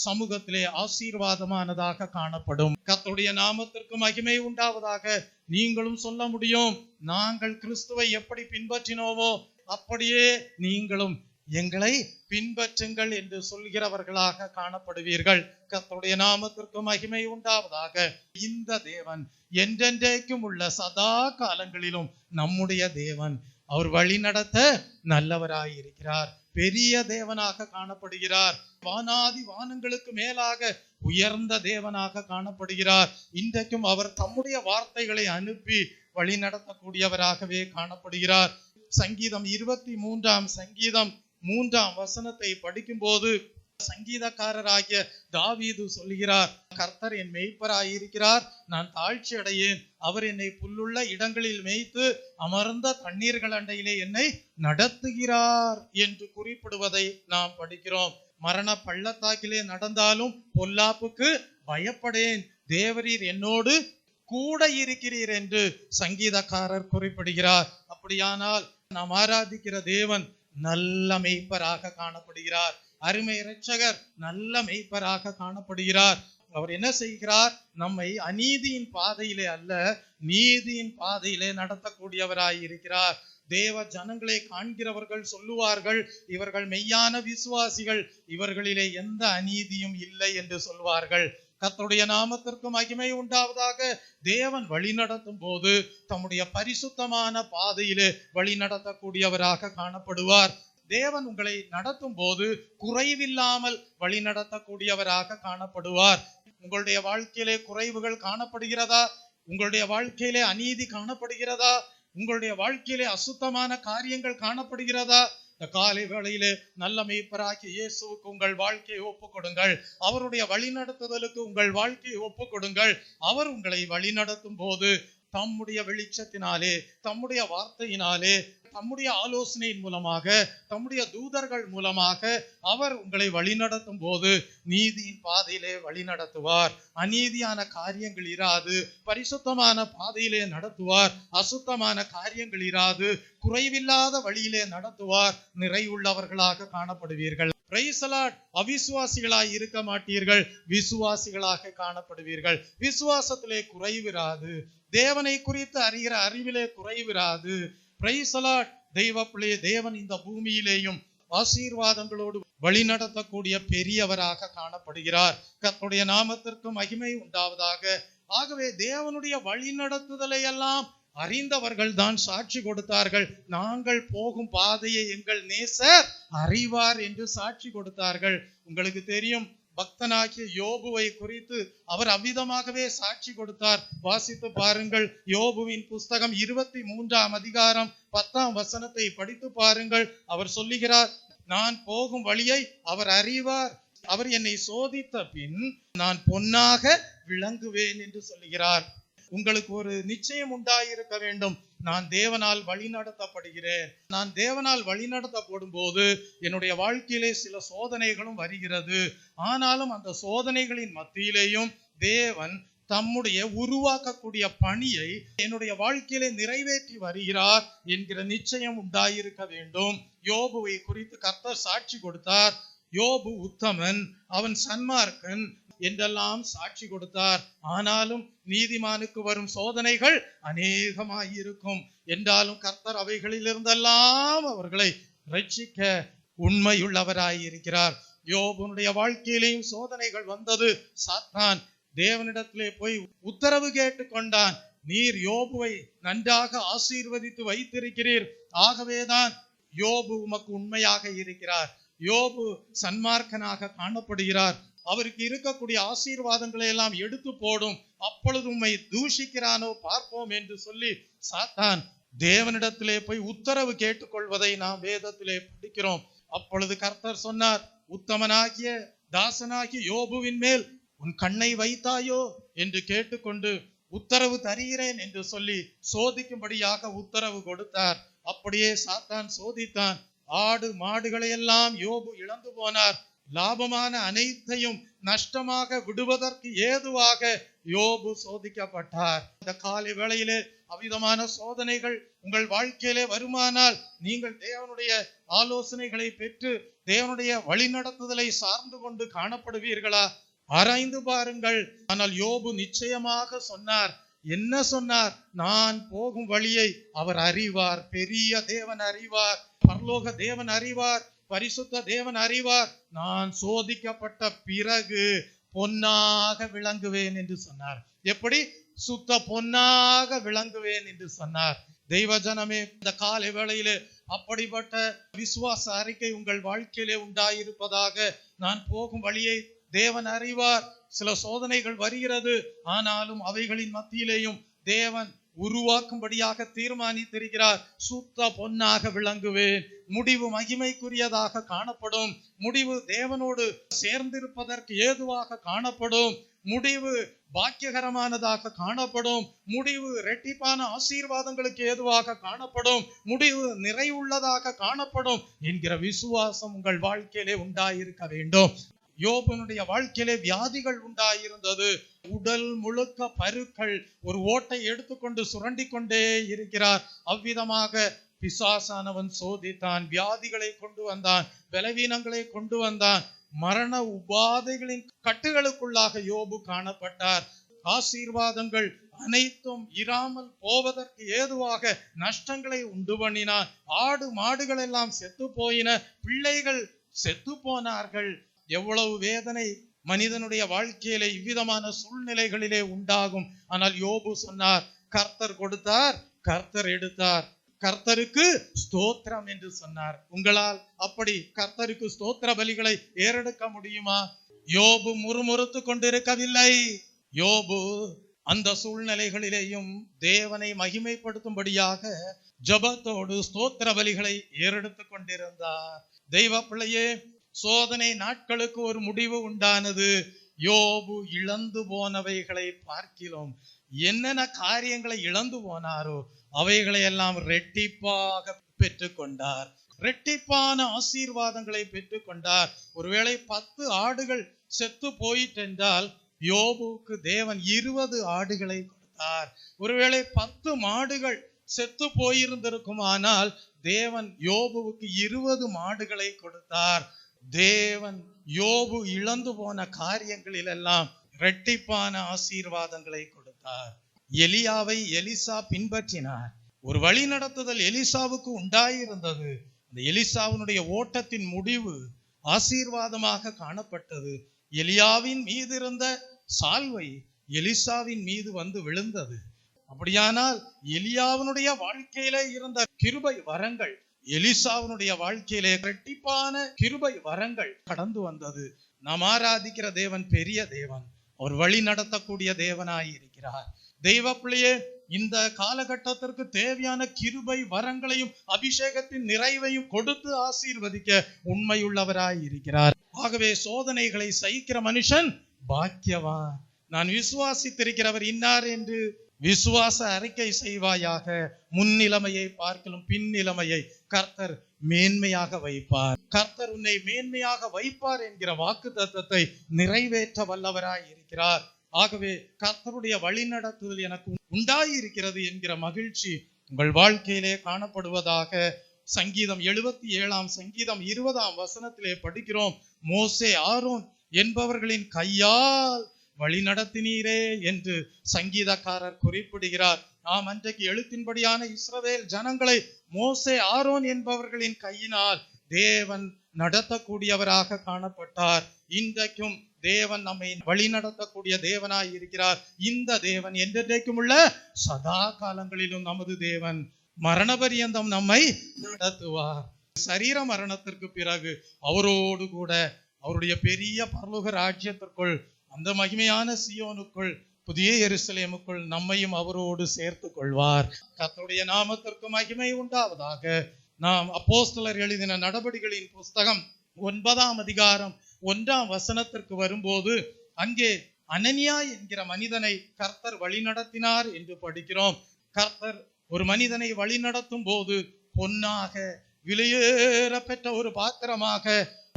சமூகத்திலே ஆசீர்வாதமானதாக காணப்படும். கர்த்தருடைய நாமத்திற்கு மகிமை உண்டாவதாக. நீங்களும் சொல்ல முடியும், நாங்கள் கிறிஸ்துவை எப்படி பின்பற்றினோமோ அப்படியே நீங்களும் எங்களை பின்பற்றுங்கள் என்று சொல்கிறவர்களாக காணப்படுவீர்கள். கர்த்தருடைய நாமத்திற்கு மகிமை உண்டாவதாக. இந்த தேவன் என்றென்றைக்கும் உள்ள சதா காலங்களிலும் நம்முடைய தேவன். அவர் வழி நடத்த நல்லவராயிருக்கிறார். பெரிய தேவனாக காணப்படுகிறார். வானாதி வானங்களுக்கு மேலாக உயர்ந்த தேவனாக காணப்படுகிறார். இன்றைக்கும் அவர் தம்முடைய வார்த்தைகளை அனுப்பி வழி நடத்தக்கூடியவராகவே காணப்படுகிறார். சங்கீதம் 23ஆம் சங்கீதம் 3ஆம் வசனத்தை படிக்கும் போது சங்கீதக்காரராகிய தாவீது சொல்கிறார், கர்த்தர் என் மேய்ப்பராயிருக்கிறார், நான் தாழ்ச்சி அடையேன். அவர் என்னை புல்லுள்ள இடங்களில் மேய்த்து அமர்ந்த தண்ணீர்கள் அண்டையிலே என்னை நடத்துகிறார் என்று குறிப்பிடுவதை நாம் படிக்கிறோம். மரண பள்ளத்தாக்கிலே நடந்தாலும் பொல்லாப்புக்கு பயப்படேன், தேவரீர் என்னோடு கூட இருக்கிறீர் என்று சங்கீதக்காரர் குறிப்பிடுகிறார். அப்படியானால் நாம் ஆராதிக்கிற தேவன் நல்ல மேய்ப்பராக காணப்படுகிறார். அருமை இரட்சகர் நல்ல மேய்ப்பராக காணப்படுகிறார். அவர் என்ன செய்கிறார்? நம்மை அநீதியின் பாதையிலே அல்ல, நீதியின் பாதையிலே நடத்தக்கூடியவராய் இருக்கிறார். தேவ ஜனங்களை காண்கிறவர்கள் சொல்லுவார்கள், இவர்கள் மெய்யான விசுவாசிகள், இவர்களிலே எந்த அநீதியும் இல்லை என்று சொல்வார்கள். கர்த்தருடைய நாமத்திற்கு மகிமை உண்டாவதாக. தேவன் வழி நடத்தும் போது தம்முடைய பரிசுத்தமான பாதையிலே வழி நடத்தக்கூடியவராக காணப்படுவார். தேவன் உங்களை நடத்தும் போது குறைவில்லாமல் வழி நடத்தக்கூடியவராக காணப்படுவார். உங்களுடைய வாழ்க்கையிலே குறைவுகள் காணப்படுகிறதா? உங்களுடைய வாழ்க்கையிலே அநீதி காணப்படுகிறதா? உங்களுடைய வாழ்க்கையிலே அசுத்தமான காரியங்கள் காணப்படுகிறதா? இந்த காலை வேளையிலே நல்ல மேய்ப்பராகிய இயேசுவுக்கு உங்கள் வாழ்க்கையை ஒப்புக் கொடுங்கள். அவருடைய வழிநடத்துதலுக்கு உங்கள் வாழ்க்கையை ஒப்புக் கொடுங்கள். அவர் உங்களை வழிநடத்தும் போது தம்முடைய வெளிச்சத்தினாலே, தம்முடைய வார்த்தையினாலே, தம்முடைய ஆலோசனையின் மூலமாக, தம்முடைய தூதர்கள் மூலமாக அவர் உங்களை வழிநடத்தும் போது நீதியின் பாதையிலே வழி நடத்துவார். அநீதியான காரியங்கள் இராது. பரிசுத்தமான பாதையிலே நடத்துவார். அசுத்தமான காரியங்கள் இராது. குறைவில்லாத வழியிலே நடத்துவார். நிறைவுள்ளவர்களாக காணப்படுவீர்கள். Praise the Lord. அவிசுவாசிகளாய் இருக்க மாட்டீர்கள், விசுவாசிகளாக காணப்படுவீர்கள். விசுவாசத்திலே குறைவிராது. தேவனை குறித்து அறிகிற அறிவிலே குறைவிராது. Praise the Lord. தெய்வ பிள்ளையே, தேவன் இந்த பூமியிலேயும் ஆசீர்வாதங்களோடு வழி நடத்தக்கூடிய பெரியவராக காணப்படுகிறார். கர்த்தருடைய நாமத்திற்கு மகிமை உண்டாவதாக. ஆகவே தேவனுடைய வழி நடத்துதலை எல்லாம் அறிந்தவர்கள் தான் சாட்சி கொடுத்தார்கள். நாங்கள் போகும் பாதையை எங்கள் நேசர் அறிவார் என்று சாட்சி கொடுத்தார்கள். உங்களுக்கு தெரியும், பக்தனாகிய யோபுவை குறித்து அவர் அவ்விதமாகவே சாட்சி கொடுத்தார். வாசித்து பாருங்கள். யோபுவின் புஸ்தகம் 23ஆம் அதிகாரம் 10ஆம் வசனத்தை படித்து பாருங்கள். அவர் சொல்லுகிறார், நான் போகும் வழியை அவர் அறிவார், அவர் என்னை சோதித்த பின் நான் பொன்னாக விளங்குவேன் என்று சொல்லுகிறார். உங்களுக்கு ஒரு நிச்சயம் உண்டாயிருக்க வேண்டும், நான் தேவனால் வழிநடத்தப்படுகிறேன். நான் தேவனால் வழிநடத்தப்படும் போது என்னுடைய வாழ்க்கையிலே சில சோதனைகளும் வருகிறது. ஆனாலும் அந்த சோதனைகளின் மத்தியிலேயும் தேவன் தம்முடைய உருவாக்கக்கூடிய பணியை என்னுடைய வாழ்க்கையிலே நிறைவேற்றி வருகிறார் என்கிற நிச்சயம் உண்டாயிருக்க வேண்டும். யோபுவை குறித்து கர்த்தர் சாட்சி கொடுத்தார். யோபு உத்தமன், அவன் சன்மார்க்கன் என்றெல்லாம் சாட்சி கொடுத்தார். ஆனாலும் நீதிமானுக்கு வரும் சோதனைகள் அநேகமாயிருக்கும் என்றாலும் கர்த்தர் அவைகளிலிருந்தெல்லாம் அவர்களை ரட்சிக்க உண்மையுள்ளவராயிருக்கிறார். யோபுனுடைய வாழ்க்கையிலேயும் சோதனைகள் வந்தது. சாத்தான் தேவனிடத்திலே போய் உத்தரவு கேட்டு கொண்டான். நீர் யோபுவை நன்றாக ஆசீர்வதித்து வைத்திருக்கிறீர், ஆகவேதான் யோபு உமக்கு உண்மையாக இருக்கிறார், யோபு சன்மார்க்கனாக காணப்படுகிறார், அவருக்கு இருக்கக்கூடிய ஆசீர்வாதங்களை எல்லாம் எடுத்து போடும், அப்பொழுது உம்மை தூஷிக்கிறானோ பார்ப்போம் என்று சொல்லி சாத்தான் தேவனிடத்திலே போய் உத்தரவு கேட்டுக்கொள்வதை நாம் வேதத்திலே படிக்கிறோம். அப்பொழுது கர்த்தர் சொன்னார், உத்தமனாகிய தாசனாகிய யோபுவின் மேல் உன் கண்ணை வைத்தாயோ என்று கேட்டுக்கொண்டு உத்தரவு தருகிறேன் என்று சொல்லி சோதிக்கும்படியாக உத்தரவு கொடுத்தார். அப்படியே சாத்தான் சோதித்தான். ஆடு மாடுகளை எல்லாம் யோபு இழந்து போனார். லாபமான அனைத்தையும் நஷ்டமாக விடுவதற்கு ஏதுவாக யோபு சோதிக்கப்பட்டார். இந்த காலை வேளையிலே அவ்விதமான சோதனைகள் உங்கள் வாழ்க்கையிலே வருமானால் நீங்கள் தேவனுடைய ஆலோசனைகளை பெற்று தேவனுடைய வழிநடத்துதலை சார்ந்து கொண்டு காணப்படுவீர்களா? ஆராய்ந்து பாருங்கள். ஆனால் யோபு நிச்சயமாக சொன்னார். என்ன சொன்னார்? நான் போகும் வழியை அவர் அறிவார், பெரிய தேவன் அறிவார், பரலோக தேவன் அறிவார், பரிசுத்த தேவன் அறிவார், நான் சோதிக்கப்பட்ட பிறகு பொன்னாக விளங்குவேன் என்று சொன்னார். எப்படி? சுத்த பொன்னாக விளங்குவேன் என்று சொன்னார். தெய்வ ஜனமே, இந்த காலை வேளையிலே அப்படிப்பட்ட விசுவாச அறிக்கை உங்கள் வாழ்க்கையிலே உண்டாயிருப்பதாக. நான் போகும் வழியை தேவன் அறிவார். சில சோதனைகள் வருகிறது, ஆனாலும் அவைகளின் மத்தியிலேயும் தேவன் உருவாக்கும்படியாக தீர்மானித்திருக்கிறார். சுத்த பொன்னாக விளங்குவேன், முடிவு மகிமைக்குரியதாக காணப்படும், முடிவு தேவனோடு சேர்ந்திருப்பதற்கு ஏதுவாக காணப்படும், முடிவு பாக்கியகரமானதாக காணப்படும், முடிவு இரட்டிப்பான ஆசீர்வாதங்களுக்கு ஏதுவாக காணப்படும், முடிவு நிறைவுள்ளதாக காணப்படும் என்கிற விசுவாசம் உங்கள் வாழ்க்கையிலே உண்டாயிருக்க வேண்டும். யோபனுடைய வாழ்க்கையிலே வியாதிகள் உண்டாயிருந்தது. உடல் முழுக்க பருக்கள், ஒரு ஓட்டை எடுத்துக்கொண்டு சுரண்டி கொண்டே இருக்கிறார். அவ்விதமாக பிசாசானவன் சோதித்தான், வியாதிகளை கொண்டு வந்தான், பலவீனங்களை கொண்டு வந்தான், மரண உபாதைகளின் கட்டுகளுக்குள்ளாக யோபு காணப்பட்டார். ஆசீர்வாதங்கள் அனைத்தும் இராமல் போவதற்கு ஏதுவாக நஷ்டங்களை உண்டு பண்ணினான். ஆடு மாடுகள் எல்லாம் செத்து போயின, பிள்ளைகள் செத்து போனார்கள். எவ்வளவு வேதனை மனிதனுடைய வாழ்க்கையிலே இவ்விதமான சூழ்நிலைகளிலே உண்டாகும். ஆனால் யோபு சொன்னார், கர்த்தர் கொடுத்தார், கர்த்தர் எடுத்தார், கர்த்தருக்கு ஸ்தோத்திரம் என்று சொன்னார். உங்களால் அப்படி கர்த்தருக்கு ஸ்தோத்திர பலிகளை ஏறெடுக்க முடியுமா? யோபு முறுமுறுத்து கொண்டிருக்கவில்லை. யோபு அந்த சூழ்நிலைகளிலேயும் தேவனை மகிமைப்படுத்தும்படியாக ஜபத்தோடு ஸ்தோத்திர பலிகளை ஏறெடுத்து கொண்டிருந்தார். தெய்வ பிள்ளையே, சோதனை நாட்களுக்கு ஒரு முடிவு உண்டானது. யோபு இழந்து போனவைகளை பார்க்கிறோம். என்னென்ன காரியங்களை இழந்து போனாரோ அவைகளை எல்லாம் ரெட்டிப்பாக பெற்றுக்கொண்டார். ரெட்டிப்பான ஆசீர்வாதங்களை பெற்றுக்கொண்டார். ஒருவேளை 10 ஆடுகள் செத்து போயிட்டென்றால் யோபுவுக்கு தேவன் 20 ஆடுகளை கொடுத்தார். ஒருவேளை 10 மாடுகள் செத்து போயிருந்திருக்குமானால் தேவன் யோபுவுக்கு 20 மாடுகளை கொடுத்தார். தேவன் யோபு இழந்து போன காரியங்களில் எல்லாம் இரட்டிப்பான ஆசீர்வாதங்களை கொடுத்தார். எலியாவை எலிசா பின்பற்றினார். ஒரு வழி நடத்துதல் எலிசாவுக்கு உண்டாயிருந்தது. அந்த எலிசாவினுடைய ஓட்டத்தின் முடிவு ஆசீர்வாதமாக காணப்பட்டது. எலியாவின் மீது இருந்த சால்வை எலிசாவின் மீது வந்து விழுந்தது. அப்படியானால் எலியாவினுடைய வாழ்க்கையில இருந்த கிருபை வரங்கள் எலிசாவினுடைய வாழ்க்கையிலே இரட்டிப்பான கிருபை வரங்கள் கடந்து வந்தது. நாம் ஆராதிக்கிற தேவன் பெரிய தேவன், அவர் வழி நடத்தக்கூடிய தேவனாய் இருக்கிறார். தெய்வ பிள்ளையே, இந்த காலகட்டத்திற்கு தேவையான கிருபை வரங்களையும் அபிஷேகத்தின் நிறைவையும் கொடுத்து ஆசீர்வதிக்க உண்மையுள்ளவராய் இருக்கிறார். ஆகவே சோதனைகளை சகிக்கிற மனுஷன் பாக்கியவான். நான் விசுவாசித்திருக்கிறவர் இன்னார் என்று விசுவாச அறிக்கை செய்வாயாக. முன்னிலைமையை பார்க்கலும் பின்னிலைமையை கர்த்தர் மேன்மையாக வைப்பார். கர்த்தர் உன்னை மேன்மையாக வைப்பார் என்கிற வாக்கு தத்தத்தை நிறைவேற்ற வல்லவராய் இருக்கிறார். ஆகவே கர்த்தருடைய வழிநடத்துதல் எனக்கு உண்டாயிருக்கிறது என்கிற மகிழ்ச்சி உங்கள் வாழ்க்கையிலே காணப்படுவதாக. சங்கீதம் 77 சங்கீதம் 20 படிக்கிறோம், மோசே ஆரோன் என்பவர்களின் கையால் வழி நடத்தினீரே என்று சங்கீதக்காரர் குறிப்பிடுகிறார். நாம் அன்றைக்கு எழுத்தின்படியான இஸ்ரவேல் ஜனங்களை மோசே ஆரோன் என்பவர்களின் கையினால் தேவன் நடத்தக்கூடியவராக காணப்பட்டார். இன்றைக்கும் தேவன் நம்மை வழி நடத்தக்கூடிய தேவனாய் இருக்கிறார். இந்த தேவன் என்றைக்கும் உள்ள சதா காலங்களிலும் நமது தேவன் மரண பரியந்தம் நம்மை நடத்துவார். சரீர மரணத்திற்கு பிறகு அவரோடு கூட அவருடைய பெரிய பரலோக ராஜ்யத்திற்குள், அந்த மகிமையான சியோனுக்குள், புதிய எருசலேமுக்குள் நம்மையும் அவரோடு சேர்த்து கொள்வார். கர்த்தருடைய நாமத்திற்கு மகிமை உண்டாவதாக. நாம் அப்போஸ்தலர் எழுதின நடபடிகளின் புஸ்தகம் 9 வரும்போது அங்கே அனனியா என்கிற மனிதனை கர்த்தர் வழி நடத்தினார் என்று படிக்கிறோம். கர்த்தர் ஒரு மனிதனை வழி நடத்தும் போது பொன்னாக விலையேற பெற்ற ஒரு பாத்திரமாக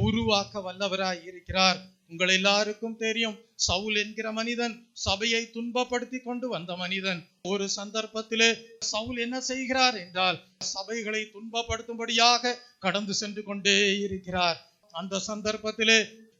உருவாக்க வல்லவராய் இருக்கிறார். உங்கள் எல்லாருக்கும் தெரியும், சவுல் என்கிற மனிதன் சபையை துன்பப்படுத்தி கொண்டு வந்த மனிதன். ஒரு சந்தர்ப்பத்திலே சவுல் என்ன செய்கிறார் என்றால் சபைகளை துன்பப்படுத்தும்படியாக கடந்து சென்று கொண்டே இருக்கிறார். அந்த சந்தர்ப்பத்திலே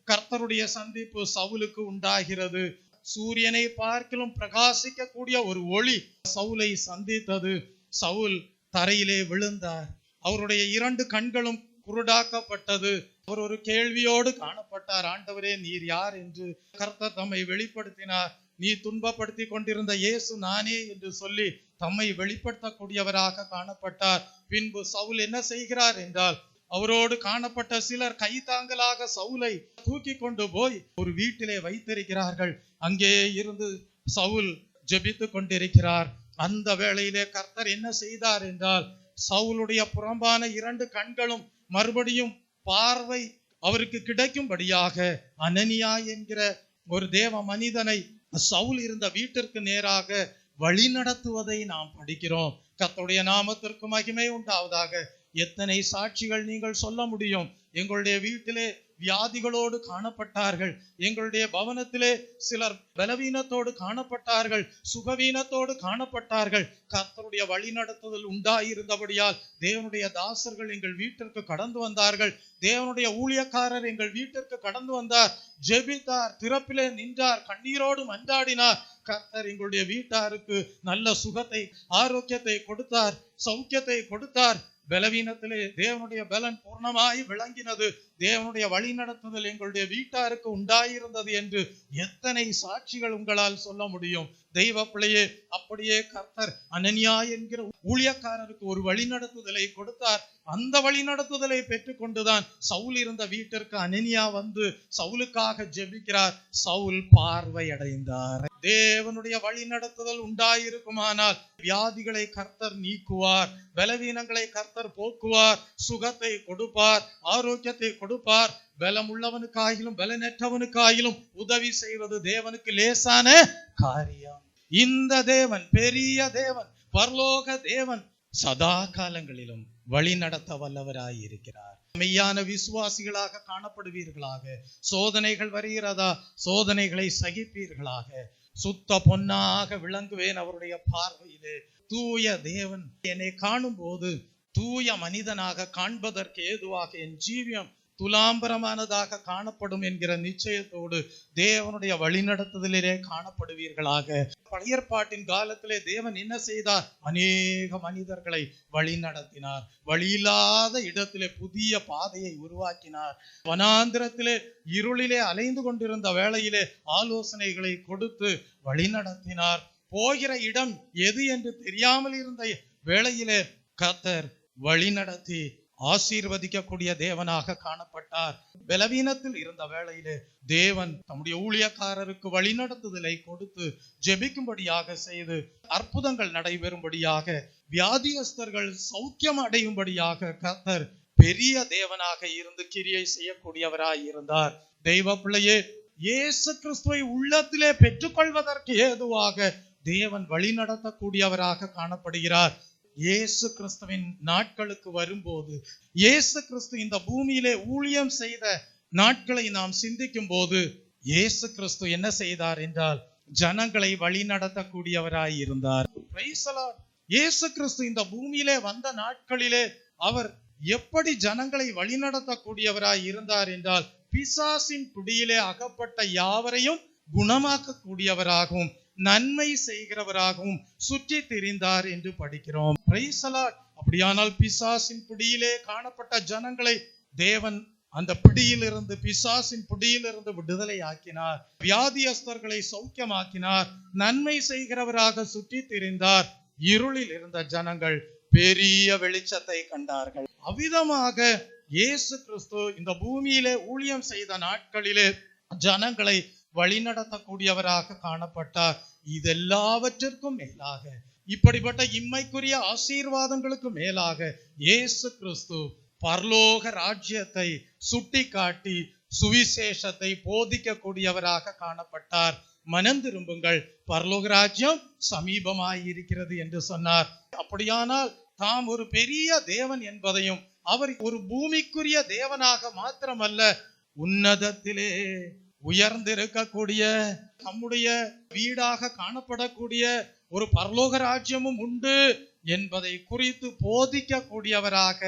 கர்த்தருடைய சந்திப்பு சவுலுக்கு உண்டாகிறது. சூரியனை பார்க்கிலும் பிரகாசிக்க கூடிய ஒரு ஒளி சவுலை சந்தித்தது. சவுல் தரையிலே விழுந்தார். அவருடைய 2 கண்களும் குருடாக்கப்பட்டது. அவர் ஒரு கேள்வியோடு காணப்பட்டார், ஆண்டவரே நீர் யார் என்று. கர்த்தர் தம்மை வெளிப்படுத்தினார். நீ துன்பப்படுத்தி கொண்டிருந்த இயேசு நானே என்று சொல்லி தம்மை வெளிப்படுத்தக்கூடியவராக காணப்பட்டார். பின்பு சவுல் என்ன செய்கிறார் என்றால் அவரோடு காணப்பட்ட சிலர் கைதாங்கலாக சவுலை தூக்கி கொண்டு போய் ஒரு வீட்டிலே வைத்திருக்கிறார்கள். அங்கே இருந்து சவுல் ஜெபித்து கொண்டிருக்கிறார். அந்த வேளையிலே கர்த்தர் என்ன செய்தார் என்றால் சவுலுடைய புறம்பான 2 கண்களும் மறுபடியும் பார்வை அவருக்கு கிடைக்கும்படியாக அனனியா என்கிற ஒரு தேவ மனிதனை சவுல் இருந்த வீட்டிற்கு நேராக வழி நடத்துவதை நாம் படிக்கிறோம். கர்த்தருடைய நாமத்திற்கு மகிமை உண்டாவதாக. எத்தனை சாட்சிகள் நீங்கள் சொல்ல முடியும்? எங்களுடைய வீட்டிலே வியாதிகளோடு காணப்பட்டார்கள். எங்களுடைய பவனத்திலே சிலர் பலவீனத்தோடு காணப்பட்டார்கள், சுகவீனத்தோடு காணப்பட்டார்கள். கர்த்தருடைய வழி நடத்துதல் உண்டாயிருந்தபடியால் தேவனுடைய தாசர்கள் எங்கள் வீட்டிற்கு கடந்து வந்தார்கள். தேவனுடைய ஊழியக்காரர் எங்கள் வீட்டிற்கு கடந்து வந்தார், ஜெபித்தார், திறப்பிலே நின்றார், கண்ணீரோடு மன்றாடினார். கர்த்தர் எங்களுடைய வீட்டாருக்கு நல்ல சுகத்தை, ஆரோக்கியத்தை கொடுத்தார், சௌக்கியத்தை கொடுத்தார். பலவீனத்திலே தேவனுடைய பலன் பூர்ணமாய் விளங்கினது. தேவனுடைய வழி நடத்துதல் எங்களுடைய வீட்டாருக்கு உண்டாயிருந்தது என்று எத்தனை சாட்சிகள் உங்களால் சொல்ல முடியும்? தெய்வ பிள்ளையே, அப்படியே கர்த்தர் அனனியா என்கிற ஊழியக்காரருக்கு ஒரு வழி நடத்துதலை கொடுத்தார். அந்த வழி நடத்துதலை பெற்றுக்கொண்டுதான் சவுல் இருந்த வீட்டிற்கு அனனியா வந்து சவுலுக்காக ஜெபிக்கிறார். சவுல் பார்வை அடைந்தார். தேவனுடைய வழி நடத்துதல் உண்டாயிருக்குமானால் வியாதிகளை கர்த்தர் நீக்குவார், பலவீனங்களை கர்த்தர் போக்குவார், சுகத்தை கொடுப்பார், ஆரோக்கியத்தை கொடுப்பார். பலம் உள்ளவனுக்காயிலும் பலனற்றவனுக்காயிலும் உதவி செய்வது தேவனுக்கு லேசான காரியம். இந்த தேவன் பெரிய தேவன், பரலோக தேவன், சதா காலங்களிலும் வழி நடத்த வல்லவராய் இருக்கிறார். மெய்யான விசுவாசிகளாக காணப்படுவீர்களாக. சோதனைகள் வருகிறதா? சோதனைகளை சகிப்பீர்களாக. சுத்த பொன்னாக விளங்குவேன் அவருடைய பார்வையிலே. தூய தேவன் என்னை காணும் போது தூய மனிதனாக காண்பதற்கு ஏதுவாக என் ஜீவியம் துலாம்பரமானதாக காணப்படும் என்கிற நிச்சயத்தோடு தேவனுடைய வழிநடத்துதலிலே காணப்படுவீர்களாக. பழைய ஏற்பாட்டின் காலத்திலே தேவன் என்ன செய்தார்? அநேக மனிதர்களை வழி நடத்தினார். வழியில்லாத இடத்திலே புதிய பாதையை உருவாக்கினார். வனாந்திரத்திலே இருளிலே அலைந்து கொண்டிருந்த வேளையிலே ஆலோசனைகளை கொடுத்து வழி நடத்தினார். போகிற இடம் எது என்று தெரியாமல் இருந்த வேளையிலே கர்த்தர் வழி நடத்தி ஆசீர்வதிக்கக்கூடிய தேவனாக காணப்பட்டார். பலவீனத்தில் இருந்த வேளையிலே தேவன் தம்முடைய ஊழியக்காரருக்கு வழிநடத்துதலை கொடுத்து ஜெபிக்கும்படியாக செய்து அற்புதங்கள் நடைபெறும்படியாக, வியாதியஸ்தர்கள் சௌக்கியம் அடையும்படியாக கர்த்தர் பெரிய தேவனாக இருந்து கிரியை செய்யக்கூடியவராய் இருந்தார். தெய்வ பிள்ளையே, இயேசு கிறிஸ்துவை உள்ளத்திலே பெற்றுக்கொள்வதற்கு ஏதுவாக தேவன் வழி நடத்தக்கூடியவராக காணப்படுகிறார். இயேசு கிறிஸ்துவின் நாட்களுக்கு வரும்போது, இயேசு கிறிஸ்து இந்த பூமியிலே ஊழியம் செய்த நாட்களை நாம் சிந்திக்கும் போது, இயேசு கிறிஸ்து என்ன செய்தார் என்றால் ஜனங்களை வழி நடத்தக்கூடியவராய் இருந்தார். இயேசு கிறிஸ்து இந்த பூமியிலே வந்த நாட்களிலே அவர் எப்படி ஜனங்களை வழி நடத்தக்கூடியவராய் இருந்தார் என்றால், பிசாசின் பிடியிலே அகப்பட்ட யாவரையும் குணமாக்கக்கூடியவராகவும் நன்மை செய்கிறவராகவும் சுற்றி திரிந்தார் என்று படிக்கிறோம். அப்படியானால் பிசாசின் பிடியிலே காணப்பட்ட ஜனங்களை தேவன் அந்த பிடியிலிருந்து, பிசாசின் பிடியிலிருந்து விடுதலை ஆக்கினார். வியாதியஸ்தர்களை சௌக்கியமாக்கினார். நன்மை செய்கிறவராக சுற்றி திரிந்தார். இருளில் இருந்த ஜனங்கள் பெரிய வெளிச்சத்தை கண்டார்கள். அவ்விதமாக இயேசு கிறிஸ்து இந்த பூமியிலே ஊழியம் செய்த நாட்களிலே ஜனங்களை வழிநடத்தக்கூடியவராக காணப்பட்டார். இதெல்லாவற்றிற்கும் மேலாக, இப்படிப்பட்ட இம்மைக்குரிய ஆசீர்வாதங்களுக்கு மேலாக இயேசு கிறிஸ்து பரலோக ராஜ்யத்தை சுட்டி காட்டி சுவிசேஷத்தை போதிக்கக்கூடியவராக காணப்பட்டார். மனம் திரும்புங்கள், பரலோக ராஜ்யம் சமீபமாய் இருக்கிறது என்று சொன்னார். அப்படியானால் தாம் ஒரு பெரிய தேவன் என்பதையும், அவர் ஒரு பூமிக்குரிய தேவனாக மாத்திரமல்ல, உன்னதத்திலே உயர்ந்திருக்கக்கூடிய நம்முடைய வீடாக காணப்படக்கூடிய ஒரு பரலோக ராஜ்யமும் உண்டு என்பதை குறித்து போதிக்கக்கூடியவராக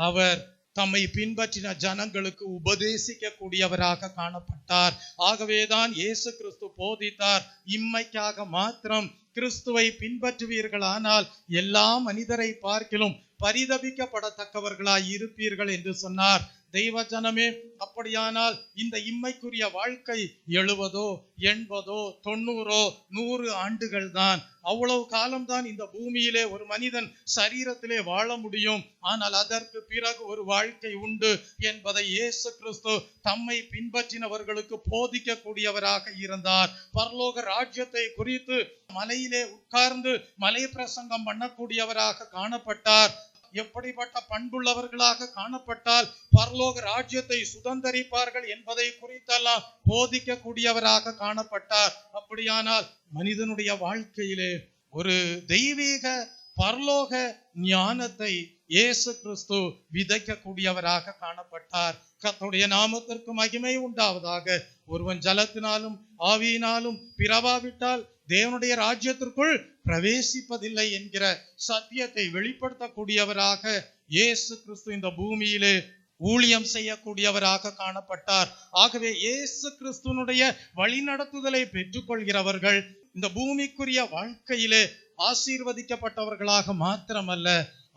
அவர் தம்மை பின்பற்றின ஜனங்களுக்கு உபதேசிக்க கூடியவராக காணப்பட்டார். ஆகவேதான் இயேசு கிறிஸ்து போதித்தார், இம்மைக்காக மாத்திரம் கிறிஸ்துவை பின்பற்றுவீர்களானால் எல்லா மனிதரை பார்க்கிலும் பரிதபிக்கப்படத்தக்கவர்களாய் இருப்பீர்கள் என்று சொன்னார். தெய்வ ஜனமே, அப்படியானால் இந்த இம்மைக்குரிய வாழ்க்கை 70, 80, 90, 100 ஆண்டுகள் தான். அவ்வளவு காலம்தான் இந்த பூமியிலே ஒரு மனிதன் சரீரத்திலே வாழ முடியும். ஆனால் அதற்கு பிறகு ஒரு வாழ்க்கை உண்டு என்பதை இயேசு கிறிஸ்து தம்மை பின்பற்றினவர்களுக்கு போதிக்க கூடியவராக இருந்தார். பரலோக ராஜ்யத்தை குறித்து மலையிலே உட்கார்ந்து மலை பிரசங்கம் பண்ணக்கூடியவராக காணப்பட்டார். எப்படிப்பட்ட பண்புள்ளவர்களாக காணப்பட்டால் பரலோக ராஜ்யத்தை சுதந்தரிப்பார்கள் என்பதை குறித்தெல்லாம் போதிக்க கூடியவராக காணப்பட்டார். அப்படியானால் மனிதனுடைய வாழ்க்கையிலே ஒரு தெய்வீக பரலோக ஞானத்தை இயேசு கிறிஸ்து விதைக்க கூடியவராக காணப்பட்டார். கர்த்தருடைய நாமத்திற்கு மகிமை உண்டாவதாக. ஒருவன் ஜலத்தினாலும் ஆவியினாலும் பிறவாவிட்டால் தேவனுடைய ராஜ்யத்திற்குள் பிரவேசிப்பதில்லை என்கிற சத்தியத்தை வெளிப்படுத்தக்கூடியவராக இயேசு கிறிஸ்து இந்த பூமியிலே ஊழியம் செய்யக்கூடியவராக காணப்பட்டார். ஆகவே இயேசு கிறிஸ்துனுடைய வழிநடத்துதலை பெற்றுக்கொள்கிறவர்கள் இந்த பூமிக்குரிய வாழ்க்கையிலே ஆசீர்வதிக்கப்பட்டவர்களாக மாத்திரமல்ல,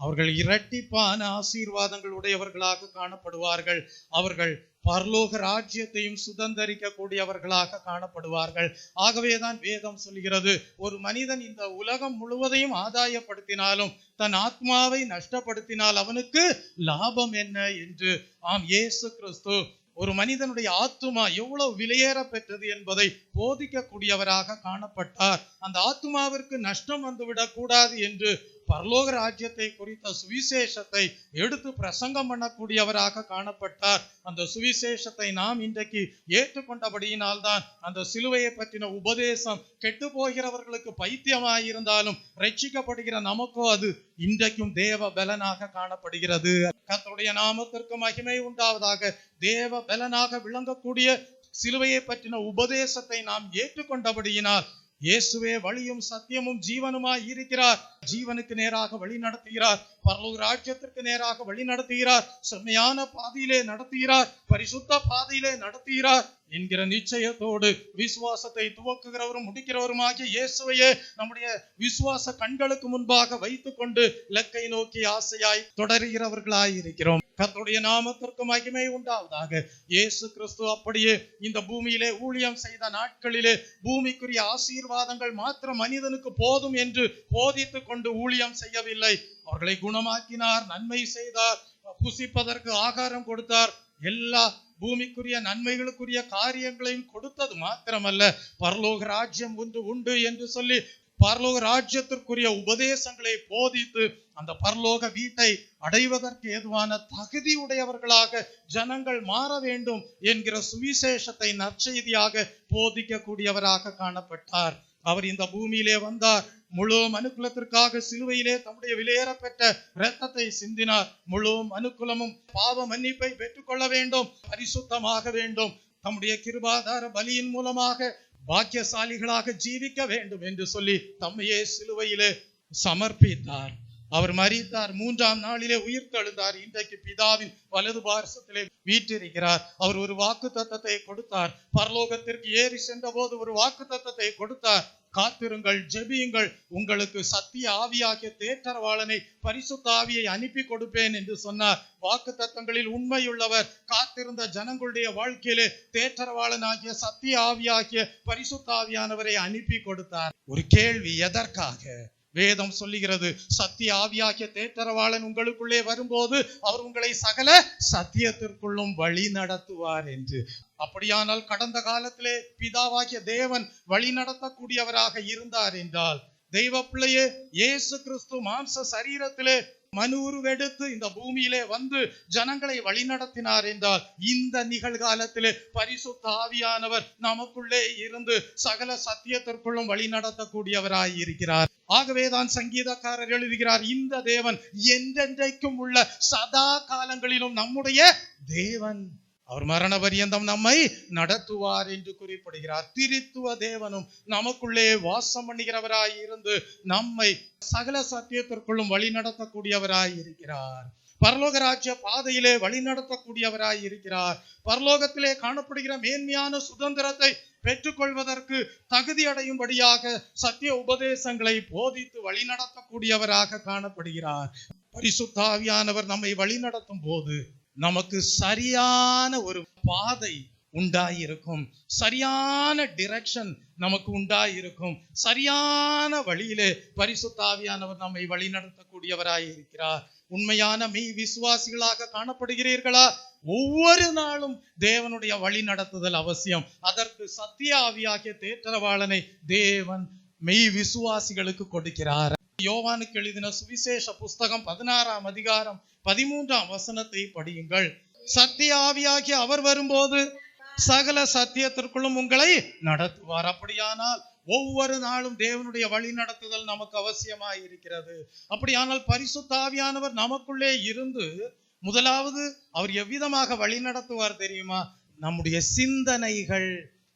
அவர்கள் இரட்டிப்பான ஆசீர்வாதங்கள் உடையவர்களாக காணப்படுவார்கள். அவர்கள் பரலோக ராஜ்யத்தையும் சுதந்தரிக்க கூடியவர்களாக காணப்படுவார்கள். ஆகவேதான் வேதம் சொல்கிறது, ஒரு மனிதன் இந்த உலகம் முழுவதையும் ஆதாயப்படுத்தினாலும் தன் ஆத்மாவை நஷ்டப்படுத்தினால் அவனுக்கு லாபம் என்ன என்று. ஆம், இயேசு கிறிஸ்து ஒரு மனிதனுடைய ஆத்துமா எவ்வளவு விலையேற பெற்றது என்பதை போதிக்க கூடியவராக காணப்பட்டார். அந்த ஆத்துமாவிற்கு நஷ்டம் வந்துவிடக் கூடாது என்று பரலோக ராஜ்யத்தை குறித்த சுவிசேஷத்தை எடுத்து பிரசங்கம் பண்ணக்கூடியவராக காணப்பட்டார். அந்த சுவிசேஷத்தை நாம் இன்றைக்கு ஏற்றுக்கொண்டபடியினால்தான் அந்த சிலுவையை பற்றின உபதேசம் கெட்டு போகிறவர்களுக்கு பைத்தியமாயிருந்தாலும் ரட்சிக்கப்படுகிற நமக்கோ அது இன்றைக்கும் தேவ பலனாக காணப்படுகிறது. கர்த்தருடைய நாமத்திற்கு மகிமை உண்டாவதாக. தேவ பலனாக விளங்கக்கூடிய சிலுவையை பற்றின உபதேசத்தை நாம் ஏற்றுக்கொண்டபடியினால் இயேசுவே வழியும் சத்தியமும் ஜீவனுமாய் இருக்கிறார். ஜீவனுக்கு நேராக வழி நடத்துகிறார். பரலோக ராஜ்யத்திற்கு நேராக வழி நடத்துகிறார். செம்மையான பாதையிலே நடத்துகிறார். பரிசுத்த பாதையிலே நடத்துகிறார் என்கிற நிச்சயத்தோடு விசுவாசத்தை துவக்குகிறவரும் முடிக்கிறவருமாகிய இயேசுவையே நம்முடைய விசுவாச கண்களுக்கு முன்பாக வைத்துக் கொண்டு இலக்கை நோக்கி ஆசையாய் தொடர்கிறவர்களாய் இருக்கிறோம். கர்த்தருடைய நாமத்திற்கு மகிமை உண்டாவதாக. இயேசு கிறிஸ்து அப்படியே இந்த பூமியிலே ஊழியம் செய்த நாட்களிலே பூமிக்குரிய ஆசீர்வாதங்கள் மாத்திரம் மனிதனுக்கு போதும் என்று போதித்துக் கொண்டு ஊழியம் செய்யவில்லை. அவர்களை குணமாக்கினார், நன்மை செய்தார், புசிப்பதற்கு ஆகாரம் கொடுத்தார். எல்லா பூமிக்குரிய நன்மைகளுக்குரிய காரியங்களையும் கொடுத்தது மாத்திரமல்ல, பரலோக ராஜ்யம் ஒன்று உண்டு என்று சொல்லி பரலோக ராஜ்யத்திற்குரிய உபதேசங்களை போதித்து அந்த பரலோக வீட்டை அடைவதற்கு ஏதுவான தகுதி உடையவர்களாக ஜனங்கள் மாற வேண்டும் என்கிற சுவிசேஷத்தை நற்செய்தியாக போதிக்கக்கூடியவராக காணப்பட்டார். அவர் இந்த பூமியிலே வந்தார். முழு மனுக்குலத்திற்காக சிலுவையிலே தம்முடைய விலையேற பெற்ற இரத்தத்தை சிந்தினார். முழு மனுக்குலமும் பாவ மன்னிப்பை பெற்றுக்கொள்ள வேண்டும், பரிசுத்தமாக வேண்டும், தம்முடைய கிருபாதார பலியின் மூலமாக பாக்கியசாலிகளாக ஜீவிக்க வேண்டும் என்று சொல்லி தம்மையே சிலுவையிலே சமர்ப்பித்தார். அவர் மரித்தார், 3ஆம் நாளிலே உயிர்த்தெழுந்தார். இன்றைக்கு பிதாவின் வலது பார்சத்திலே வீற்றிருக்கிறார். அவர் ஒரு வாக்குத்தத்தத்தை கொடுத்தார். பரலோகத்திற்கு ஏறி சென்ற போது ஒரு வாக்குத்தத்தத்தை கொடுத்தார். காத்திருங்கள், ஜெபியுங்கள், உங்களுக்கு சத்திய ஆவியாகிய தேற்றரவாளனை, பரிசுத்த ஆவியை அனுப்பி கொடுப்பேன் என்று சொன்னார். வாக்குத்தத்தங்களில் உண்மையுள்ளவர். காத்திருந்த ஜனங்களுடைய வாழ்க்கையிலே தேற்றரவாளனாகிய சத்திய ஆவியாகிய பரிசுத்த ஆவியானவரை அனுப்பி கொடுத்தார். ஒரு கேள்வி, எதற்காக? வேதம் சொல்லுகிறது, சத்திய ஆவியாகிய தேற்றரவாளன் உங்களுக்குள்ளே வரும்போது அவர் உங்களை சகல சத்தியத்திற்குள்ளும் வழி நடத்துவார் என்று. அப்படியானால் கடந்த காலத்திலே பிதாவாகிய தேவன் வழி நடத்தக்கூடியவராக இருந்தார் என்றால், தெய்வ பிள்ளையே இயேசு கிறிஸ்து மாம்ச சரீரத்திலே மனு உருவெடுத்து இந்த பூமியிலே வந்து ஜனங்களை வழி நடத்தினார் என்றால், இந்த நிகழ்காலத்திலே பரிசுத்த ஆவியானவர் நமக்குள்ளே இருந்து சகல சத்தியத்திற்குள்ளும் வழி நடத்தக்கூடியவராய் இருக்கிறார். ஆகவேதான் சங்கீதக்காரர் எழுதுகிறார், இந்த தேவன் என்றென்றைக்கும் உள்ள சதா காலங்களிலும் நம்முடைய தேவன், அவர் மரண பரியந்தம் நம்மை நடத்துவார் என்று குறிப்பிடுகிறார். திரித்துவ தேவனும் நமக்குள்ளே வாசம் பண்ணுகிறவராய் இருந்து நம்மை சகல சத்தியத்திற்குள்ளும் வழி நடத்தக்கூடியவராய் இருக்கிறார். பரலோக ராஜ்ய பாதையிலே வழி நடத்தக்கூடியவராய் இருக்கிறார். பரலோகத்திலே காணப்படுகிற மேன்மையான சுதந்திரத்தை பெற்றுக்கொள்வதற்கு தகுதி அடையும்படியாக சத்திய உபதேசங்களை போதித்து வழி நடத்தக்கூடியவராக காணப்படுகிறார். பரிசுத்த ஆவியானவர் நம்மை வழி நடத்தும் போது நமக்கு சரியான ஒரு பாதை உண்டாயிருக்கும், சரியான டிரெக்ஷன் நமக்கு உண்டாயிருக்கும். சரியான வழியிலே பரிசுத்த ஆவியானவர் நம்மை வழி நடத்தக்கூடியவராய் இருக்கிறார். உண்மையான மெய் விசுவாசிகளாக காணப்படுகிறீர்களா? ஒவ்வொரு நாளும் தேவனுடைய வழி நடத்துதல் அவசியம். அதற்கு சத்திய ஆவியாகிய தேற்றரவாளனை தேவன் மெய் விசுவாசிகளுக்கு கொடுக்கிறார். யோவானுக்கு எழுதின சுவிசேஷ புஸ்தகம் 16ஆம் அதிகாரம் 13ஆம் வசனத்தை படியுங்கள். சத்திய ஆவியாகிய அவர் வரும்போது சகல சத்தியத்திற்குள்ளும் உங்களை நடத்துவார். அப்படியானால் ஒவ்வொரு நாளும் தேவனுடைய வழி நடத்துதல் நமக்கு அவசியமாய் இருக்கிறது. அப்படியானால் பரிசுத்த ஆவியானவர் நமக்குள்ளே இருந்து முதலாவது அவர் எவ்விதமாக வழி நடத்துவார் தெரியுமா? நம்முடைய சிந்தனைகள்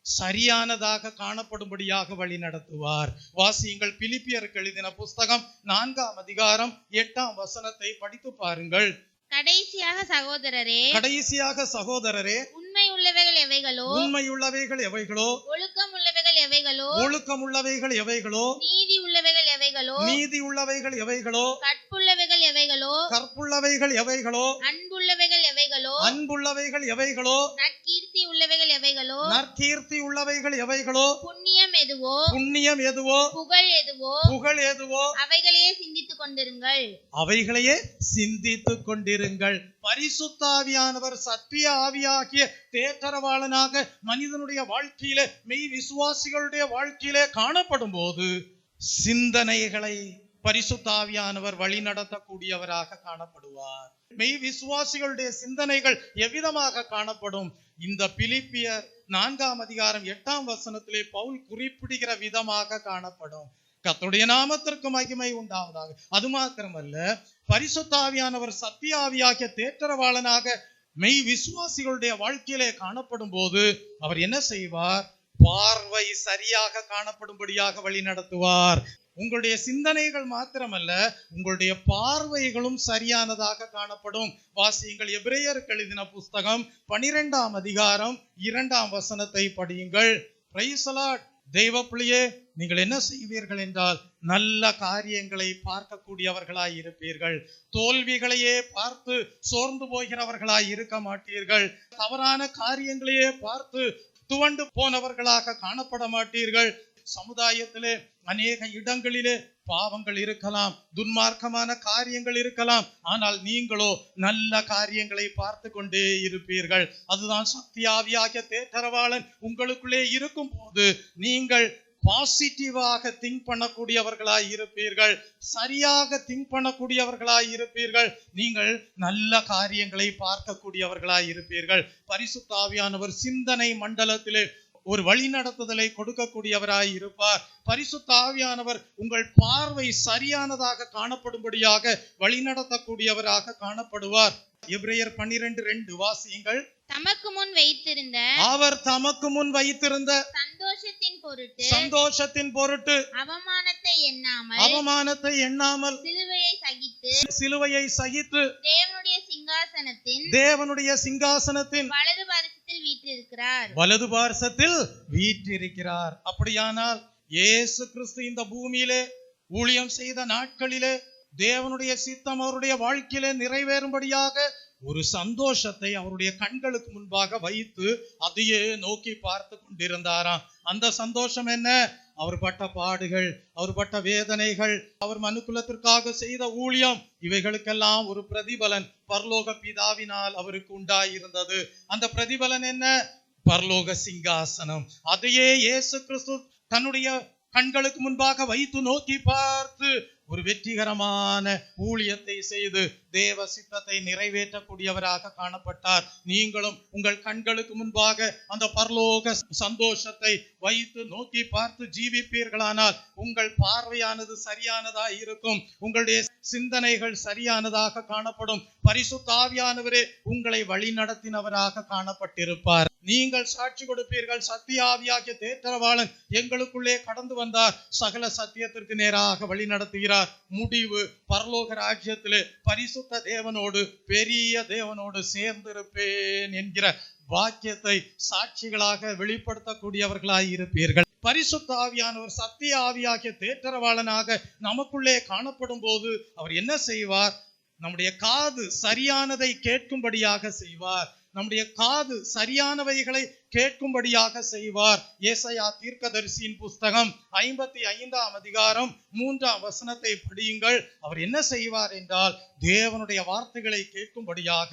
சரியானதாக காணப்படும்படியாக வழி நடத்துவார். வாசியுங்கள், பிலிப்பியருக்கு எழுதின புஸ்தகம் 4ஆம் அதிகாரம் 8ஆம் வசனத்தை படித்து பாருங்கள். கடைசியாக சகோதரரே, உண்மை உள்ளவைகள் எவைகளோ, ஒழுக்கம் உள்ளவைகள் எவைகளோ, நீதி உள்ளவைகள் எவைகளோ, கற்புள்ளவைகள் எவைகளோ, அன்புள்ளவைகள் எவைகளோ, நற்கீர்த்தி உள்ளவைகள் எவைகளோ, புண்ணியம் எதுவோ, புகழ் எதுவோ, அவைகளையே சிந்தித்துக் கொண்டிருங்கள். பரிசுத்த ஆவியானவர் சத்திய ஆவியாகிய தேற்றரவாளனாக மனிதனுடைய வாழ்க்கையிலே, மெய் விசுவாசிகளுடைய வாழ்க்கையிலே காணப்படும் போது சிந்தனைகளை பரிசுத்த ஆவியானவர் வழி நடத்தக்கூடியவராக காணப்படுவார். மெய் விசுவாசிகளுடைய சிந்தனைகள் எவ்விதமாக காணப்படும்? இந்த பிலிப்பியர் 4ஆம் அதிகாரம் 8ஆம் வசனத்திலே பவுல் குறிப்பிடுகிற விதமாக காணப்படும். கர்த்தருடைய நாமத்திற்கு மகிமை உண்டாவதாக. அது மாத்திரமல்ல, பரிசுத்த ஆவியானவர் சத்திய ஆவியாகிய தேற்றரவாளனாக மெய் விசுவாசிகளுடைய வாழ்க்கையிலே காணப்படும் போது அவர் என்ன செய்வார்? பார்வை சரியாக காணப்படும்படியாக வழி நடத்துவார். உங்களுடைய சிந்தனைகள் மாத்திரமல்ல, உங்களுடைய பார்வைகளும் சரியானதாக காணப்படும். வாசியுங்கள், எபிரேயருக்கு எழுதின புஸ்தகம் 12ஆம் அதிகாரம் 2ஆம் வசனத்தை படியுங்கள். Praise the Lord. தெய்வ பிள்ளையே, நீங்கள் என்ன செய்வீர்கள் என்றால் நல்ல காரியங்களை பார்க்கக்கூடியவர்களாய் இருப்பீர்கள். தோல்விகளையே பார்த்து சோர்ந்து போகிறவர்களாய் இருக்க மாட்டீர்கள். தவறான காரியங்களையே பார்த்து துவண்டு போனவர்களாக காணப்பட மாட்டீர்கள். சமுதாயத்திலே அநேக இடங்களிலே பாவங்கள் இருக்கலாம், துன்மார்க்கமான காரியங்கள் இருக்கலாம். ஆனால் நீங்களோ நல்ல காரியங்களை பார்த்து கொண்டே இருப்பீர்கள். அதுதான் சத்திய ஆவியாகிய தேற்றரவாளன் உங்களுக்குள்ளே இருக்கும் போது நீங்கள் பாசிட்டிவாக திங்க் பண்ணக்கூடியவர்களாய் இருப்பீர்கள், சரியாக திங்க் பண்ணக்கூடியவர்களாய் இருப்பீர்கள். நீங்கள் நல்ல காரியங்களை பார்க்கக்கூடியவர்களாய் இருப்பீர்கள். பரிசுத்த ஆவியானவர் சிந்தனை மண்டலத்திலே ஒரு வழிநடத்துதலை கொடுக்கக்கூடியவராய் இருப்பார். பரிசுத்த ஆவியானவர் உங்கள் பார்வை சரியானதாக காணப்படும்படியாக வழிநடத்தக்கூடியவராக காணப்படுவார். எபிரேயர் 12:2 வாசியுங்கள். தமக்கு முன் வைத்திருந்த அவர் தமக்கு முன் வைத்திருந்த சந்தோஷத்தின் பொருட்டு அவமானத்தை எண்ணாமல் சிலுவையை சகித்து தேவனுடைய சிங்காசனத்தின் வலது பார்சத்தில் வீற்றிருக்கிறார். அப்படியானால் இயேசு கிறிஸ்து இந்த பூமியிலே ஊழியம் செய்த நாட்களிலே தேவனுடைய சித்தம் அவருடைய வாழ்க்கையிலே நிறைவேறும்படியாக ஒரு சந்தோஷத்தை அவருடைய கண்களுக்கு முன்பாக வைத்து அதையே நோக்கி பார்த்து கொண்டிருந்தாராம். அந்த சந்தோஷம் என்ன? அவர் பட்ட பாடுகள், அவர் பட்ட வேதனைகள், அவர் மனுக்குலத்திற்காக செய்த ஊழியம், இவைகளுக்கெல்லாம் ஒரு பிரதிபலன் பரலோக பிதாவினால் அவருக்கு உண்டாயிருந்தது. அந்த பிரதிபலன் என்ன? பரலோக சிங்காசனம். அதையே இயேசு கிறிஸ்து தன்னுடைய கண்களுக்கு முன்பாக வைத்து நோக்கி பார்த்து ஒரு வெற்றிகரமான ஊழியத்தை செய்து தேவ சித்தத்தை நிறைவேற்றக்கூடியவராக காணப்பட்டார். நீங்களும் உங்கள் கண்களுக்கு முன்பாக அந்த பரலோக சந்தோஷத்தை வைத்து நோக்கி பார்த்து ஜீவிப்பீர்களானால் உங்கள் பார்வையானது சரியானதா இருக்கும், உங்களுடைய சிந்தனைகள் சரியானதாக காணப்படும். பரிசுத்த ஆவியானவரே உங்களை வழி நடத்தினவராக காணப்பட்டிருப்பார். நீங்கள் சாட்சி கொடுப்பீர்கள், சத்திய ஆவியாகிய தேற்றரவாளன் எங்களுக்குள்ளே கடந்து வந்தார், சகல சத்தியத்திற்கு நேராக வழி நடத்துகிறார். முடிவு பரலோக ராஜ்யத்திலே பரிசுத்த தேவனோடு, பெரிய தேவனோடு சேர்ந்திருப்பேன் என்கிற வாக்கியத்தை சாட்சிகளாக வெளிப்படுத்தக்கூடியவர்களாய் இருப்பீர்கள். பரிசுத்த ஆவியானவர் சத்திய ஆவியாகிய தேற்றரவாளனாக நமக்குள்ளே காணப்படும் போது அவர் என்ன செய்வார்? நம்முடைய காது சரியானதை கேட்கும்படியாக செய்வார். நம்முடைய காது சரியானவைகளை கேட்கும்படியாக செய்வார். ஏசாயா தீர்க்கதரிசியின் புஸ்தகம் 55ஆம் அதிகாரம் 3ஆம் வசனத்தை படியுங்கள். அவர் என்ன செய்வார் என்றால், தேவனுடைய வார்த்தைகளை கேட்கும்படியாக,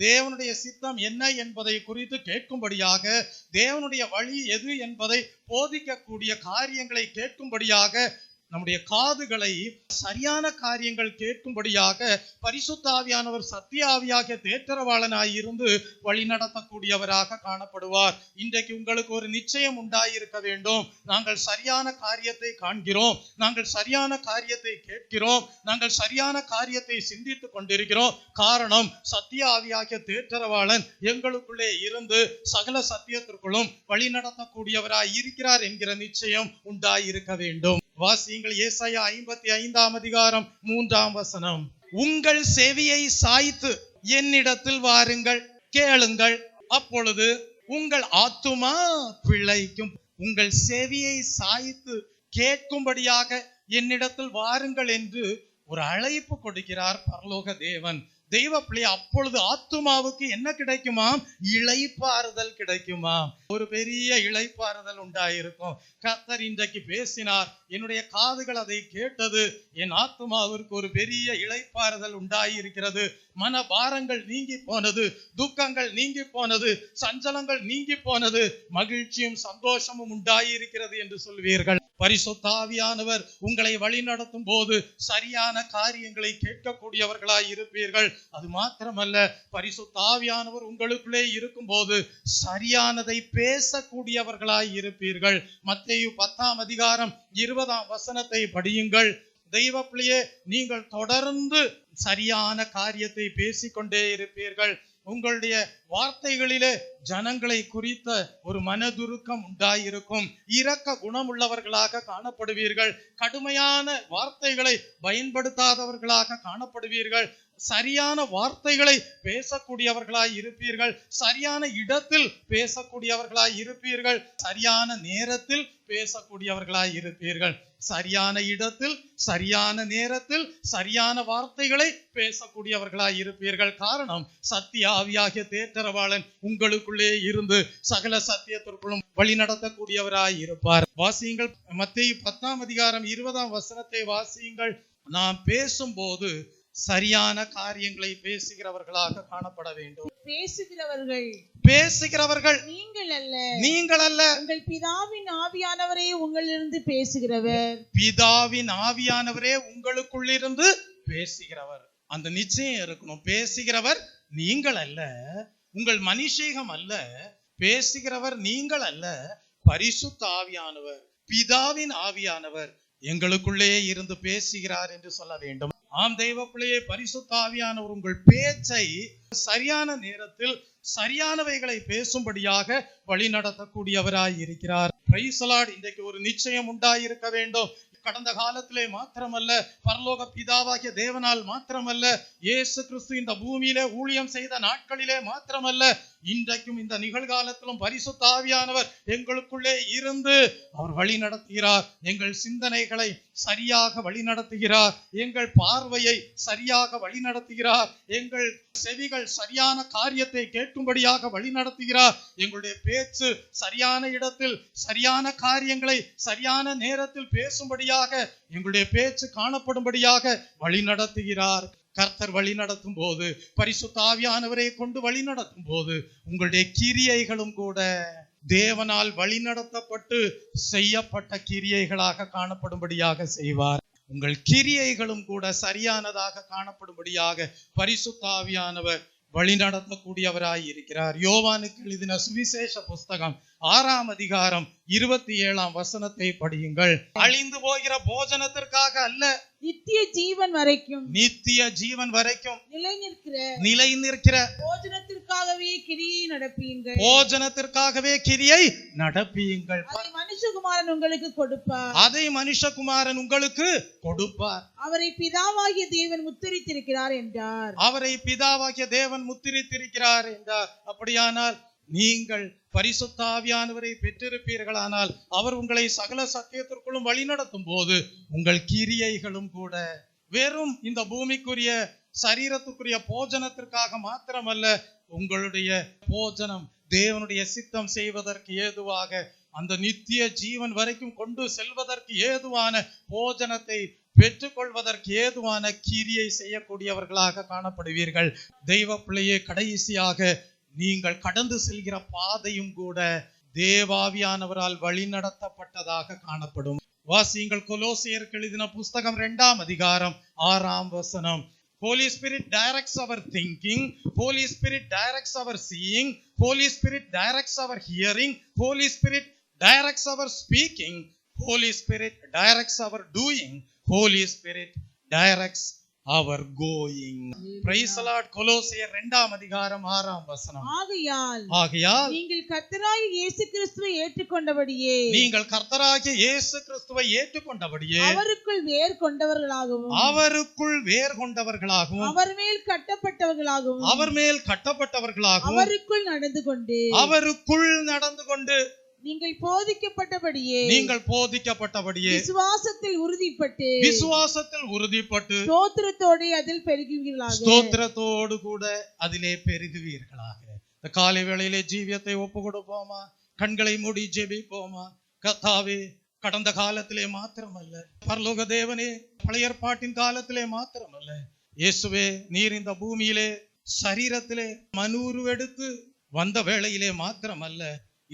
தேவனுடைய சித்தம் என்ன என்பதை குறித்து கேட்கும்படியாக, தேவனுடைய வழி எது என்பதை போதிக்கக்கூடிய காரியங்களை கேட்கும்படியாக, நம்முடைய காதுகளை சரியான காரியங்கள் கேட்கும்படியாக பரிசுத்த ஆவியானவர் சத்திய ஆவியாகிய தேற்றரவாளனாய் இருந்து வழி நடத்தக்கூடியவராக காணப்படுவார். இன்றைக்கு உங்களுக்கு ஒரு நிச்சயம் உண்டாயிருக்க வேண்டும். நாங்கள் சரியான காரியத்தை காண்கிறோம், நாங்கள் சரியான காரியத்தை கேட்கிறோம், நாங்கள் சரியான காரியத்தை சிந்தித்துக் கொண்டிருக்கிறோம். காரணம், சத்திய ஆவியாகிய தேற்றரவாளன் எங்களுக்குள்ளே இருந்து சகல சத்தியத்திற்குள்ளும் வழி நடத்தக்கூடியவராய் இருக்கிறார் என்கிற நிச்சயம் உண்டாயிருக்க வேண்டும். வாசியுங்கள் ஏசாயா 55ஆம் அதிகாரம் 3ஆம் வசனம். உங்கள் செவியை சாய்த்து என்னிடத்தில் வாருங்கள், கேளுங்கள், அப்பொழுது உங்கள் ஆத்துமா பிழைக்கும். உங்கள் செவியை சாய்த்து கேட்கும்படியாக என்னிடத்தில் வாருங்கள் என்று ஒரு அழைப்பு கொடுக்கிறார் பரலோக தேவன். தெய்வ பிள்ளை, அப்பொழுது ஆத்துமாவுக்கு என்ன கிடைக்குமாம்? இளைப்பாறுதல் கிடைக்குமாம். ஒரு பெரிய இளைப்பாறுதல் உண்டாயிருக்கும். கர்த்தர் இன்றைக்கு பேசினார், என்னுடைய காதுகள் அதை கேட்டது, என் ஆத்துமாவிற்கு ஒரு பெரிய இளைப்பாறுதல் உண்டாயிருக்கிறது. மன பாரங்கள் நீங்கி போனது, துக்கங்கள் நீங்கி போனது, சஞ்சலங்கள் நீங்கி போனது, மகிழ்ச்சியும் சந்தோஷமும் உண்டாயிருக்கிறது என்று சொல்வீர்கள். பரிசுத்த ஆவியானவர் உங்களை வழி நடத்தும் போது சரியான காரியங்களை கேட்கக்கூடியவர்களாய் இருப்பீர்கள். அது மாத்திரமல்ல, பரிசுத்த ஆவியானவர் உங்களுக்குள்ளே இருக்கும் போது சரியானதை பேசக்கூடியவர்களாய் இருப்பீர்கள். மத்தேயு 10ஆம் அதிகாரம் 20ஆம் வசனத்தை படியுங்கள். தெய்வ பிள்ளையே, நீங்கள் தொடர்ந்து சரியான காரியத்தை பேசிக்கொண்டே இருப்பீர்கள். உங்களுடைய வார்த்தைகளிலே ஜனங்களை குறித்த ஒரு மனதுருக்கம் உண்டாயிருக்கும். இரக்க குணமுள்ளவர்களாக காணப்படுவீர்கள். கடுமையான வார்த்தைகளை பயன்படுத்தாதவர்களாக காணப்படுவீர்கள். சரியான வார்த்தைகளை பேசக்கூடியவர்களாய் இருப்பீர்கள். சரியான இடத்தில் பேசக்கூடியவர்களாய் இருப்பீர்கள். சரியான நேரத்தில் பேசக்கூடியவர்களாய் இருப்பீர்கள். சரியான இடத்தில், சரியான நேரத்தில், சரியான வார்த்தைகளை பேசக்கூடியவர்களாய் இருப்பீர்கள். காரணம், சத்திய ஆவியாகிய தேற்றரவாளன் உங்களுக்குள்ளே இருந்து சகல சத்தியத்திற்குள்ளும் வழி நடத்தக்கூடியவராய் இருப்பார். வாசியுங்கள் மத்தேயு 10ஆம் அதிகாரம் 20ஆம் வசனத்தை வாசியுங்கள். நாம் பேசும்போது சரியான காரியங்களை பேசுகிறவர்களாக காணப்பட வேண்டும். பேசுகிறவர்கள் நீங்கள் நீங்கள் அல்ல, நீங்கள் அல்ல, உங்கள் பிதாவின் ஆவியானவரே உங்களிலிருந்து பேசுகிறவர். பிதாவின் ஆவியானவரே உங்களுக்குள்ளிருந்து பேசுகிறவர். அந்த நிச்சயம் இருக்கணும். பேசுகிறவர் நீங்கள் அல்ல, உங்கள் மனுஷேகம் அல்ல, பேசுகிறவர் நீங்கள் அல்ல, பரிசுத்த ஆவியானவர், பிதாவின் ஆவியானவர் எங்களுக்குள்ளே இருந்து பேசுகிறார் என்று சொல்ல வேண்டும். ஆம் தெய்வ பிள்ளையே, பரிசுத்த ஆவியானவர் உங்கள் பேச்சை சரியான நேரத்தில் சரியானவைகளை பேசும்படியாக வழி நடத்தக்கூடியவராய் இருக்கிறார். Praise the Lord. இன்றைக்கு ஒரு நிச்சயம் உண்டாயிருக்க வேண்டும். கடந்த காலத்திலே மாத்திரமல்ல, பரலோக பிதாவாகிய தேவனால் மாத்திரமல்ல, இயேசு கிறிஸ்து இந்த பூமியிலே ஊழியம் செய்த நாட்களிலே மாத்திரமல்ல, இன்றைக்கும் இந்த நிகழ்காலத்திலும் பரிசுத்த ஆவியானவர் எங்களுக்குள்ளே இருந்து அவர் வழி நடத்துகிறார். எங்கள் சிந்தனைகளை சரியாக வழி நடத்துகிறார், எங்கள் பார்வையை சரியாக வழி நடத்துகிறார், எங்கள் செவிகள் சரியான காரியத்தை கேட்கும்படியாக வழி நடத்துகிறார். எங்களுடைய பேச்சு சரியான இடத்தில் சரியான காரியங்களை சரியான நேரத்தில் பேசும்படியாக, எங்களுடைய பேச்சு காணப்படும்படியாக வழி நடத்துகிறார். கர்த்தர் வழி நடத்தும் போது, பரிசுத்த ஆவியானவரை கொண்டு வழி நடத்தும் போது, உங்களுடைய கிரியைகளும் கூட தேவனால் வழி நடத்தப்பட்டு செய்யப்பட்ட கிரியைகளாக காணப்படும்படியாக செய்வார். உங்கள் கிரியைகளும் கூட சரியானதாக காணப்படும்படியாக பரிசுத்த ஆவியானவர் வழி நடத்தக்கூடியவராய் இருக்கிறார். யோவானுக்கு எழுதின சுவிசேஷ புஸ்தகம் 6ஆம் அதிகாரம் 27ஆம் வசனத்தை படியுங்கள். அழிந்து போகிற போஜனத்திற்காக அல்ல, நித்திய ஜீவன் வரைக்கும், நித்திய ஜீவன் வரைக்கும் நிலை நிற்கிற போஜனத்திற்காகவே கிரியை நடப்பீங்கள், போஜனத்திற்காகவே கிரியை நடப்பீங்கள். அதை மனுஷகுமாரன் உங்களுக்கு கொடுப்பார், அதை மனுஷகுமாரன் உங்களுக்கு கொடுப்பார். அவரை பிதாவாகிய தேவன் முத்திரித்திருக்கிறார் என்றார். அவரை பிதாவாகிய தேவன் முத்திரித்திருக்கிறார் என்றார். அப்படியானால் நீங்கள் பரிசுத்த ஆவியானவரை பெற்றிருப்பீர்களானால், அவர் உங்களை சகல சத்தியத்திற்குள்ளும் வழி நடத்தும் போது உங்கள் கிரியைகளும் கூட வெறும் இந்த பூமிக்குரிய சரீரத்துக்குரிய போஜனத்திற்காக மாத்திரமல்ல, உங்களுடைய போஜனம் தேவனுடைய சித்தம் செய்வதற்கு ஏதுவாக, அந்த நித்திய ஜீவன் வரைக்கும் கொண்டு செல்வதற்கு ஏதுவான போஜனத்தை பெற்றுக்கொள்வதற்கு ஏதுவான கிரியை செய்யக்கூடியவர்களாக காணப்படுவீர்கள். தெய்வ பிள்ளையே, கடைசியாக நீங்கள் கடந்து செல்கிற பாதையும் கூட தேவாவியானவரால் வழி நடத்தப்பட்டதாக காணப்படும். வாசியுங்கள், கொலோசியருக்கு எழுதின புஸ்தகம் 2ஆம் அதிகாரம் 6ஆம் வசனம். Holy Spirit directs our thinking, Holy Spirit directs our seeing, Holy Spirit directs our hearing, Holy Spirit directs our speaking, Holy Spirit directs our doing, Holy Spirit directs our going. Praise the Lord. கொலோசியர் 2ஆம் அதிகாரம் 6ஆம் வசனம். ஆகையால் நீங்கள் கர்த்தராகிய இயேசு கிறிஸ்துவை ஏற்றுக்கொண்டபடியே, நீங்கள் கர்த்தராகிய இயேசு கிறிஸ்துவை ஏற்றுக்கொண்டபடியே அவருக்குள் வேர் கொண்டவர்களாகவும், அவருக்குள் வேர் கொண்டவர்களாகவும், அவர் மேல் கட்டப்பட்டவர்களாகவும், அவர் மேல் கட்டப்பட்டவர்களாகவும், அவருக்குள் நடந்து கொண்டு நீங்கள் போதிக்கப்பட்டபடியே, நீங்கள் போதிக்கப்பட்டபடியே விசுவாசத்தில் உறுதிப்பட்டு ஸ்தோத்திரத்தோடு அதில் பெருகுவீர்களாக, ஸ்தோத்திரத்தோடு கூட அதிலே பெருகுவீர்களாக. இந்த காலை வேளையிலே ஜீவியத்தை ஒப்பு கொடுப்போமா? கண்களை மூடி ஜெபிப்போமா? கர்த்தாவே, கடந்த காலத்திலே மாத்திரமல்ல, பரலோக தேவனே, பழைய ஏற்பாட்டின் காலத்திலே மாத்திரமல்ல, இயேசுவே, நீர் இந்த பூமியிலே சரீரத்திலே மனுருவெடுத்து வந்த வேளையிலே மாத்திரமல்ல,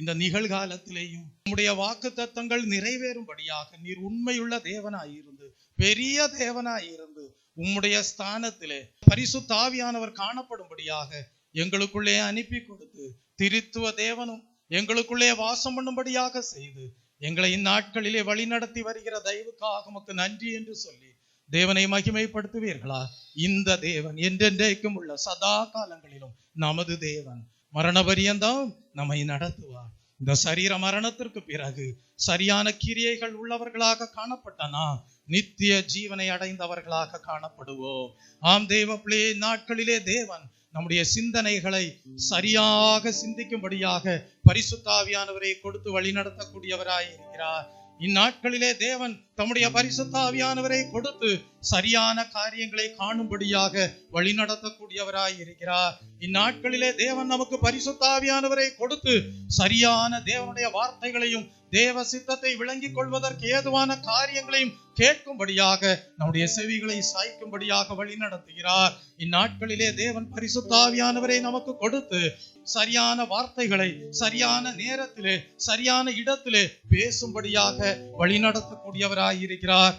இந்த நிகழ்காலத்திலேயும் உம்முடைய வாக்குத்தத்தங்கள் நிறைவேறும்படியாக நீர் உண்மையுள்ள தேவனாயிருந்து, பெரிய தேவனாயிருந்து, உம்முடைய ஸ்தானத்திலே பரிசுத்த ஆவியானவர் காணப்படும்படியாக எங்களுக்குள்ளே அனுப்பி கொடுத்து, திருத்துவ தேவனும் எங்களுக்குள்ளே வாசம் பண்ணும்படியாக செய்து எங்களை இந்நாட்களிலே வழி நடத்தி வருகிற தயவுக்காக உமக்கு நன்றி என்று சொல்லி தேவனை மகிமைப்படுத்துவீர்களா? இந்த தேவன் என்றென்றைக்கும் உள்ள சதா காலங்களிலும் நமது தேவன் மரண பரியந்தம் நம்மை நடத்துவார். இந்த சரீர மரணத்திற்கு பிறகு சரியான கிரியைகள் உள்ளவர்களாக காணப்பட்ட நாம் நித்திய ஜீவனை அடைந்தவர்களாக காணப்படுவோம். ஆம் தெய்வ பிள்ளையே, நாட்களிலே தேவன் நம்முடைய சிந்தனைகளை சரியாக சிந்திக்கும்படியாக பரிசுத்த ஆவியானவரை கொடுத்து வழி நடத்தக்கூடியவராய் இருக்கிறார். இந்நாட்களிலே தேவன் தம்முடைய பரிசுத்த ஆவியானவரை கொடுத்து சரியான காரியங்களை காணும்படியாக வழி நடத்தக்கூடியவராய் இருக்கிறார். இந்நாட்களிலே தேவன் நமக்கு பரிசுத்த ஆவியானவரை கொடுத்து சரியான தேவனுடைய வார்த்தைகளையும் தேவ சித்தத்தை விளங்கிக் கொள்வதற்கு ஏதுவான காரியங்களையும் கேட்கும்படியாக நம்முடைய செவிகளை சாய்க்கும்படியாக வழி நடத்துகிறார். இந்நாட்களிலே தேவன் பரிசுத்த ஆவியானவரை நமக்கு கொடுத்து சரியான வார்த்தைகளை சரியான நேரத்திலே சரியான இடத்திலே பேசும்படியாக வழி நடத்தக்கூடியவராய் இருக்கிறார்.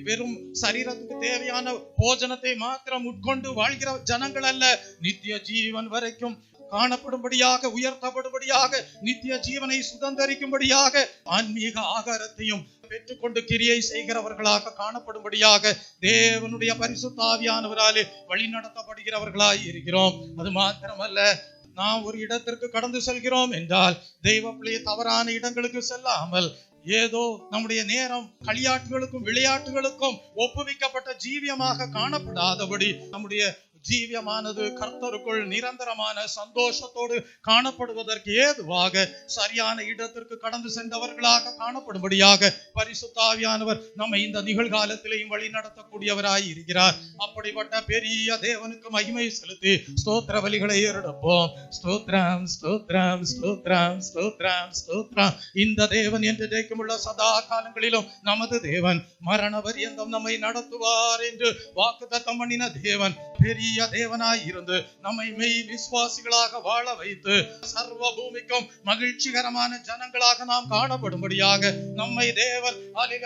வெறும் சரீரத்துக்கு தேவையான போஜனத்தை மாத்திரம் உட்கொண்டு வாழ்கிற ஜனங்கள் அல்ல, நித்திய ஜீவன் வரைக்கும் காணப்படும்படியாக, உயர்த்தப்படும்படியாக, நித்திய ஜீவனை சுதந்தரிக்கும்படியாக ஆன்மீக ஆகாரத்தையும் பெற்றுக்கொண்டு கிரியை செய்கிறவர்களாக காணப்படும்படியாக தேவனுடைய பரிசுத்த ஆவியானவராலே வழி நடத்தப்படுகிறவர்களாய் இருக்கிறோம். அது மாத்திரமல்ல, நாம் ஒரு இடத்திற்கு கடந்து செல்கிறோம் என்றால் தெய்வ பிள்ளையை தவறான இடங்களுக்கு செல்லாமல் ஏதோ நம்முடைய நேரம் களியாட்டுகளுக்கும் விளையாட்டுகளுக்கும் ஒப்புவிக்கப்பட்ட ஜீவியமாக காணப்படாதபடி நம்முடைய ஜீவியமானது கர்த்தருக்குள் நிரந்தரமான சந்தோஷத்தோடு காணப்படுவதற்கு ஏதுவாக சரியான இடத்திற்கு கடந்து சென்றவர்களாக காணப்படும்படியாக பரிசுத்த ஆவியானவர் நம்மை இந்த நிகழ்காலத்திலேயும் வழி நடத்தக்கூடியவராய் இருக்கிறார். அப்படிப்பட்ட பெரிய தேவனுக்கு மகிமை செலுத்தி ஸ்தோத்திர பலிகளை ஏறெடுப்போம். ஸ்தோத்ரம் ஸ்தோத்ரம் ஸ்தோத்ரம் ஸ்தோத்ரம் ஸ்தோத்ரம். இந்த தேவன் என்றைக்கும் உள்ள சதா காலங்களிலும் நமது தேவன் மரண பரியந்தம் நம்மை நடத்துவார் என்று வாக்குத்தத்தம் பண்ணின தேவன் பெரிய தேவனாய் இருந்து நம்மை மெய் விசுவாசிகளாக வாழ வைத்து சர்வ பூமிக்கும் மகிழ்ச்சிகரமான ஜனங்களாக நாம் காணப்படும்படியாக நம்மை தேவன்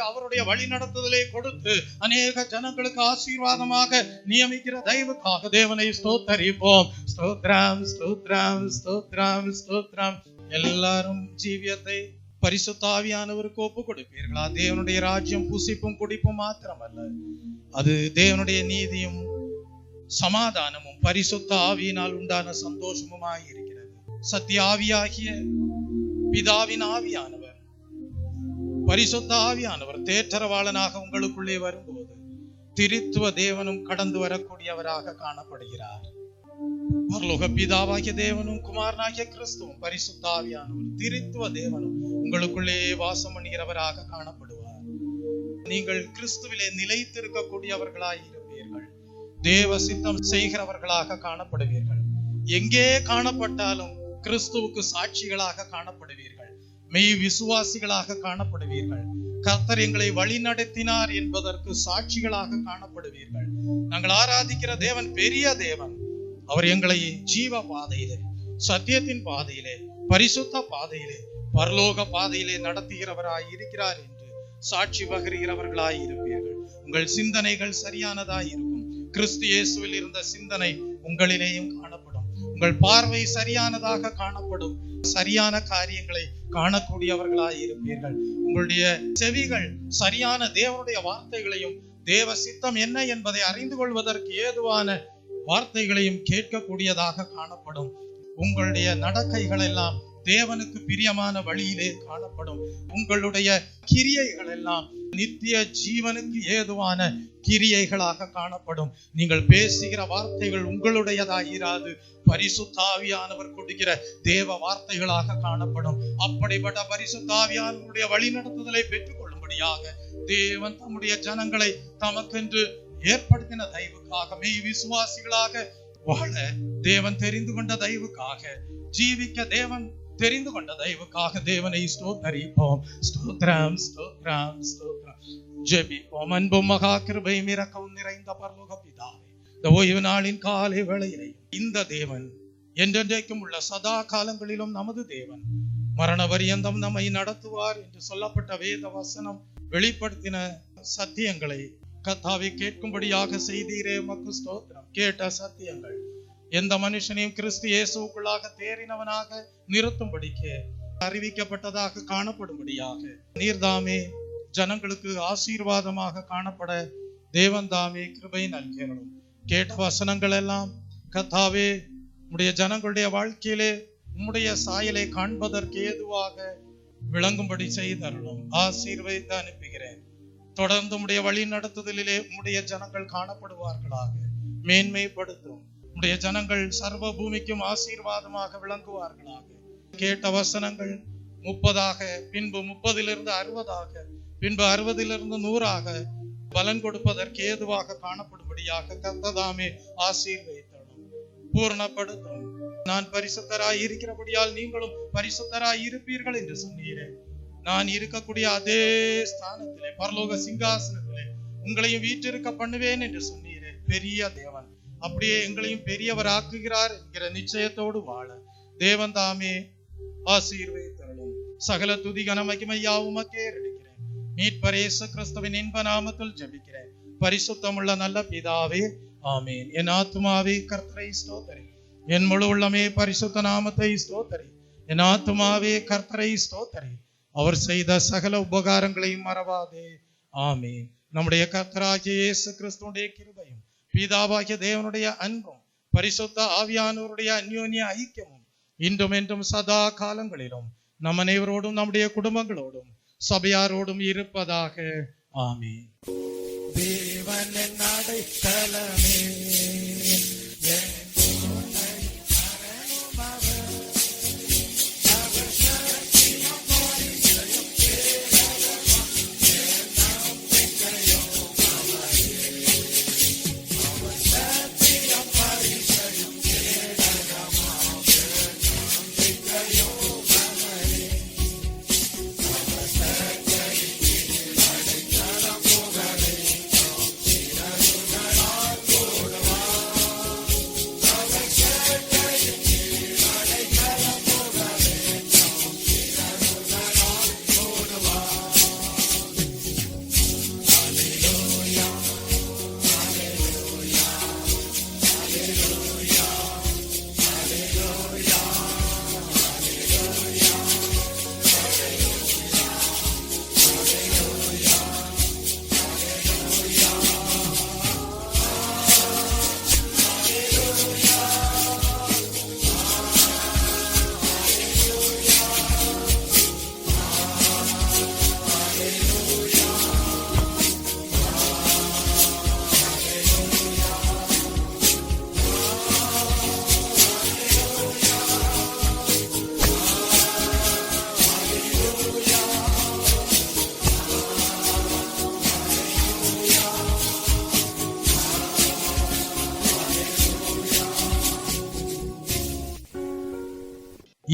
அவருடைய வழி நடத்துதலை கொடுத்து அநேக ஜனங்களுக்கு ஆசீர்வாதமாக நியமிக்கிற தயவுக்காக தேவனை ஸ்தோத்தரிப்போம். ஸ்தோத்ரம் ஸ்தோத்ரம் ஸ்தோத்ரம் ஸ்தோத்ரம். எல்லாரும் ஜீவியத்தை பரிசுத்த ஆவியானவருக்கு ஒப்பு கொடுப்பீர்களா? தேவனுடைய ராஜ்யம் புசிப்பும் குடிப்பும் மாத்திரமல்ல, அது தேவனுடைய நீதியும் சமாதானமும் பரிசுத்த ஆவியினால் உண்டான சந்தோஷமுமாய் இருக்கிறது. சத்திய ஆவியாகிய பிதாவின் ஆவியானவர், பரிசுத்த ஆவியானவர் தேற்றரவாளனாக உங்களுக்குள்ளே வரும்போது திரித்துவ தேவனும் கடந்து வரக்கூடியவராக காணப்படுகிறார். பரலோக பிதாவாகிய தேவனும் குமாரனாகிய கிறிஸ்துவும் பரிசுத்த ஆவியானவர் திரித்துவ தேவனும் உங்களுக்குள்ளே வாசம் பண்ணுகிறவராக காணப்படுவார். நீங்கள் கிறிஸ்துவிலே நிலைத்திருக்கக்கூடியவர்களாய் இருப்பீர்கள். தேவ சித்தம் செய்கிறவர்களாக காணப்படுவீர்கள். எங்கே காணப்பட்டாலும் கிறிஸ்துவுக்கு சாட்சிகளாக காணப்படுவீர்கள். மெய் விசுவாசிகளாக காணப்படுவீர்கள். கர்த்தர் எங்களை வழி நடத்தினார் என்பதற்கு சாட்சிகளாக காணப்படுவீர்கள். நாங்கள் ஆராதிக்கிற தேவன் பெரிய தேவன். அவர் எங்களை ஜீவ பாதையிலே, சத்தியத்தின் பாதையிலே, பரிசுத்த பாதையிலே, பரலோக பாதையிலே நடத்துகிறவராய் இருக்கிறார் என்று சாட்சி பகிர்கிறவர்களாய் இருப்பீர்கள். உங்கள் சிந்தனைகள் சரியானதாய் இருக்கும். கிறிஸ்து இயேசுவில் இருந்த சிந்தனை உங்களிலேயும் காணப்படும். உங்கள் பார்வை சரியானதாக காணப்படும். சரியான காரியங்களை காணக்கூடியவர்களாய் இருப்பீர்கள். உங்களுடைய செவிகள் சரியான தேவனுடைய வார்த்தைகளையும் தேவ சித்தம் என்ன என்பதை அறிந்து கொள்வதற்கு ஏதுவான வார்த்தைகளையும் கேட்கக்கூடியதாக காணப்படும். உங்களுடைய நடக்கைகள் எல்லாம் தேவனுக்கு பிரியமான வழியிலே காணப்படும். உங்களுடைய கிரியைகள் எல்லாம் நித்திய ஜீவனுக்கு ஏதுவான கிரியைகளாக காணப்படும். நீங்கள் பேசுகிற வார்த்தைகள் உங்களுடையதாயிராது, பரிசுத்த ஆவியானவர் கொடுக்கிற தேவ வார்த்தைகளாக காணப்படும். அப்படிப்பட்ட பரிசுத்த ஆவியானவருடைய வழி நடத்துதலை பெற்றுக் கொள்ளும்படியாக தேவன் தம்முடைய ஜனங்களை தமக்கென்று ஏற்படுத்தின தயவுக்காக, மெய் விசுவாசிகளாக வாழ தேவன் தெரிந்து கொண்ட தயவுக்காக, ஜீவிக்க தேவன் தெரிந்து கொண்ட தயவுக்காக தேவனை ஸ்தோத்தரிப்போம். ஸ்தோத்ரம் ஸ்தோத்ரம் ஸ்தோத்ரம். ஜெபிப்போம். அன்பும் மகா கிருபையும் இரக்கமும் நிறைந்த பரலோக பிதாவே, இந்த ஓய்வு நாளின் காலை வேளையிலே இந்த தேவன் என்றென்றைக்கும் உள்ள சதா காலங்களிலும் நமது தேவன் மரண பரியந்தம் நம்மை நடத்துவார் என்று சொல்லப்பட்ட வேத வசனம் வெளிப்படுத்தின சத்தியங்களை கர்த்தாவை கேட்கும்படியாக செய்தீரே, உமக்கு ஸ்தோத்திரம். கேட்ட சத்தியங்கள் எந்த மனுஷனையும் கிறிஸ்து இயேசுவுக்குள்ளாக தேறினவனாக நிறுத்தும்படிக்கு அறிவிக்கப்பட்டதாக காணப்படும்படியாக நீர்தாமே ஜனங்களுக்கு ஆசீர்வாதமாக காணப்பட தேவன் தாமே கிருபை நல்கிறோம். கேட்ட வசனங்கள் எல்லாம் கர்த்தாவே உம்முடைய ஜனங்களுடைய வாழ்க்கையிலே உம்முடைய சாயலை காண்பதற்கு ஏதுவாக விளங்கும்படி செய்தருளும். ஆசீர்வதித்து அனுப்புகிறேன். தொடர்ந்து உம்முடைய வழி நடத்துதலிலே உம்முடைய ஜனங்கள் காணப்படுவார்களாக. மேன்மைப்படுத்தும். உம்முடைய ஜனங்கள் சர்வ பூமிக்கும் ஆசீர்வாதமாக விளங்குவார்களாக. கேட்ட வசனங்கள் 30ஆக, பின்பு 30 60ஆக, பின்பு 60 100ஆக பலன் கொடுப்பதற்கு ஏதுவாக காணப்படும்படியாக கர்த்ததாமே ஆசீர்வதித்தரும், பூர்ணப்படுத்தும். நான் பரிசுத்தராய் இருக்கிறபடியால் நீங்களும் பரிசுத்தராய் இருப்பீர்கள் என்று சொன்னீரே. நான் இருக்கக்கூடிய அதே ஸ்தானத்திலே பரலோக சிங்காசனத்திலே உங்களையும் வீற்றிருக்க பண்ணுவேன் என்று சொன்னீரே. பெரிய தேவன் அப்படியே எங்களையும் பெரியவர் ஆக்குகிறார் என்கிற நிச்சயத்தோடு வாழ தேவன் தாமே ஆசீர்வதித்தருளும். சகல துதி கனமகிமையா உமக்கே எடுக்கிறேன். மீட்பர் இயேசு கிறிஸ்துவின் இன்ப நாமத்தில் ஜெபிக்கிறேன். பரிசுத்தமுள்ள நல்ல பிதாவே, ஆமேன். என் ஆத்துமாவே கர்த்தரை ஸ்தோத்தரி, என் முழு உள்ளமே பரிசுத்த நாமத்தை ஸ்தோத்தரி. என் ஆத்துமாவே கர்த்தரை ஸ்தோத்தரி, அவர் செய்த சகல உபகாரங்களையும் மறவாதே. ஆமேன். நம்முடைய கர்த்தராகிய இயேசு கிறிஸ்துவுடைய கிருபையும் பிதாவாகிய தேவனுடைய அன்பும் பரிசுத்த ஆவியானவருடைய அந்யோன்ய ஐக்கியமும் இன்றும் என்றும் சதா காலங்களிலும் நம் அனைவரோடும் நம்முடைய குடும்பங்களோடும் சபையாரோடும் இருப்பதாக. ஆமீன். தேவன் அடைக்கலமே,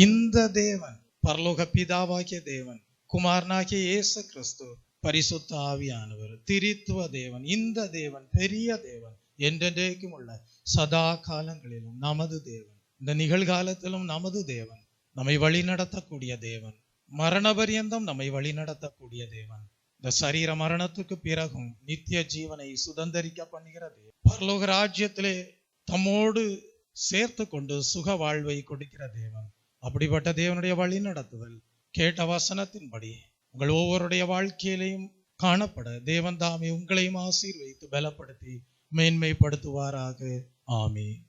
இந்த தேவன் பரலோக பிதாவாகிய தேவன், குமாரனாகிய இயேசு கிறிஸ்து, பரிசுத்த ஆவியானவர், திரித்துவ தேவன், இந்த தேவன் பெரிய தேவன், என்றென்றைக்கும் உள்ள சதா காலங்களிலும் நமது தேவன், இந்த நிகழ்காலத்திலும் நமது தேவன், நம்மை வழி நடத்தக்கூடிய தேவன், மரண பரியந்தம் நம்மை வழி நடத்தக்கூடிய தேவன், இந்த சரீர மரணத்துக்கு பிறகும் நித்திய ஜீவனை சுதந்தரிக்க பண்ணுகிற தேவன், பரலோக ராஜ்யத்திலே தம்மோடு சேர்த்து கொண்டு சுக வாழ்வை கொடுக்கிற தேவன். அப்படிப்பட்ட தேவனுடைய வழி நடத்துதல் கேட்ட வசனத்தின்படி உங்கள் ஒவ்வொருடைய வாழ்க்கையிலையும் காணப்பட தேவன் தாமே உங்களையும் ஆசீர்வதித்து பலப்படுத்தி மேன்மைப்படுத்துவாராக. ஆமீன்.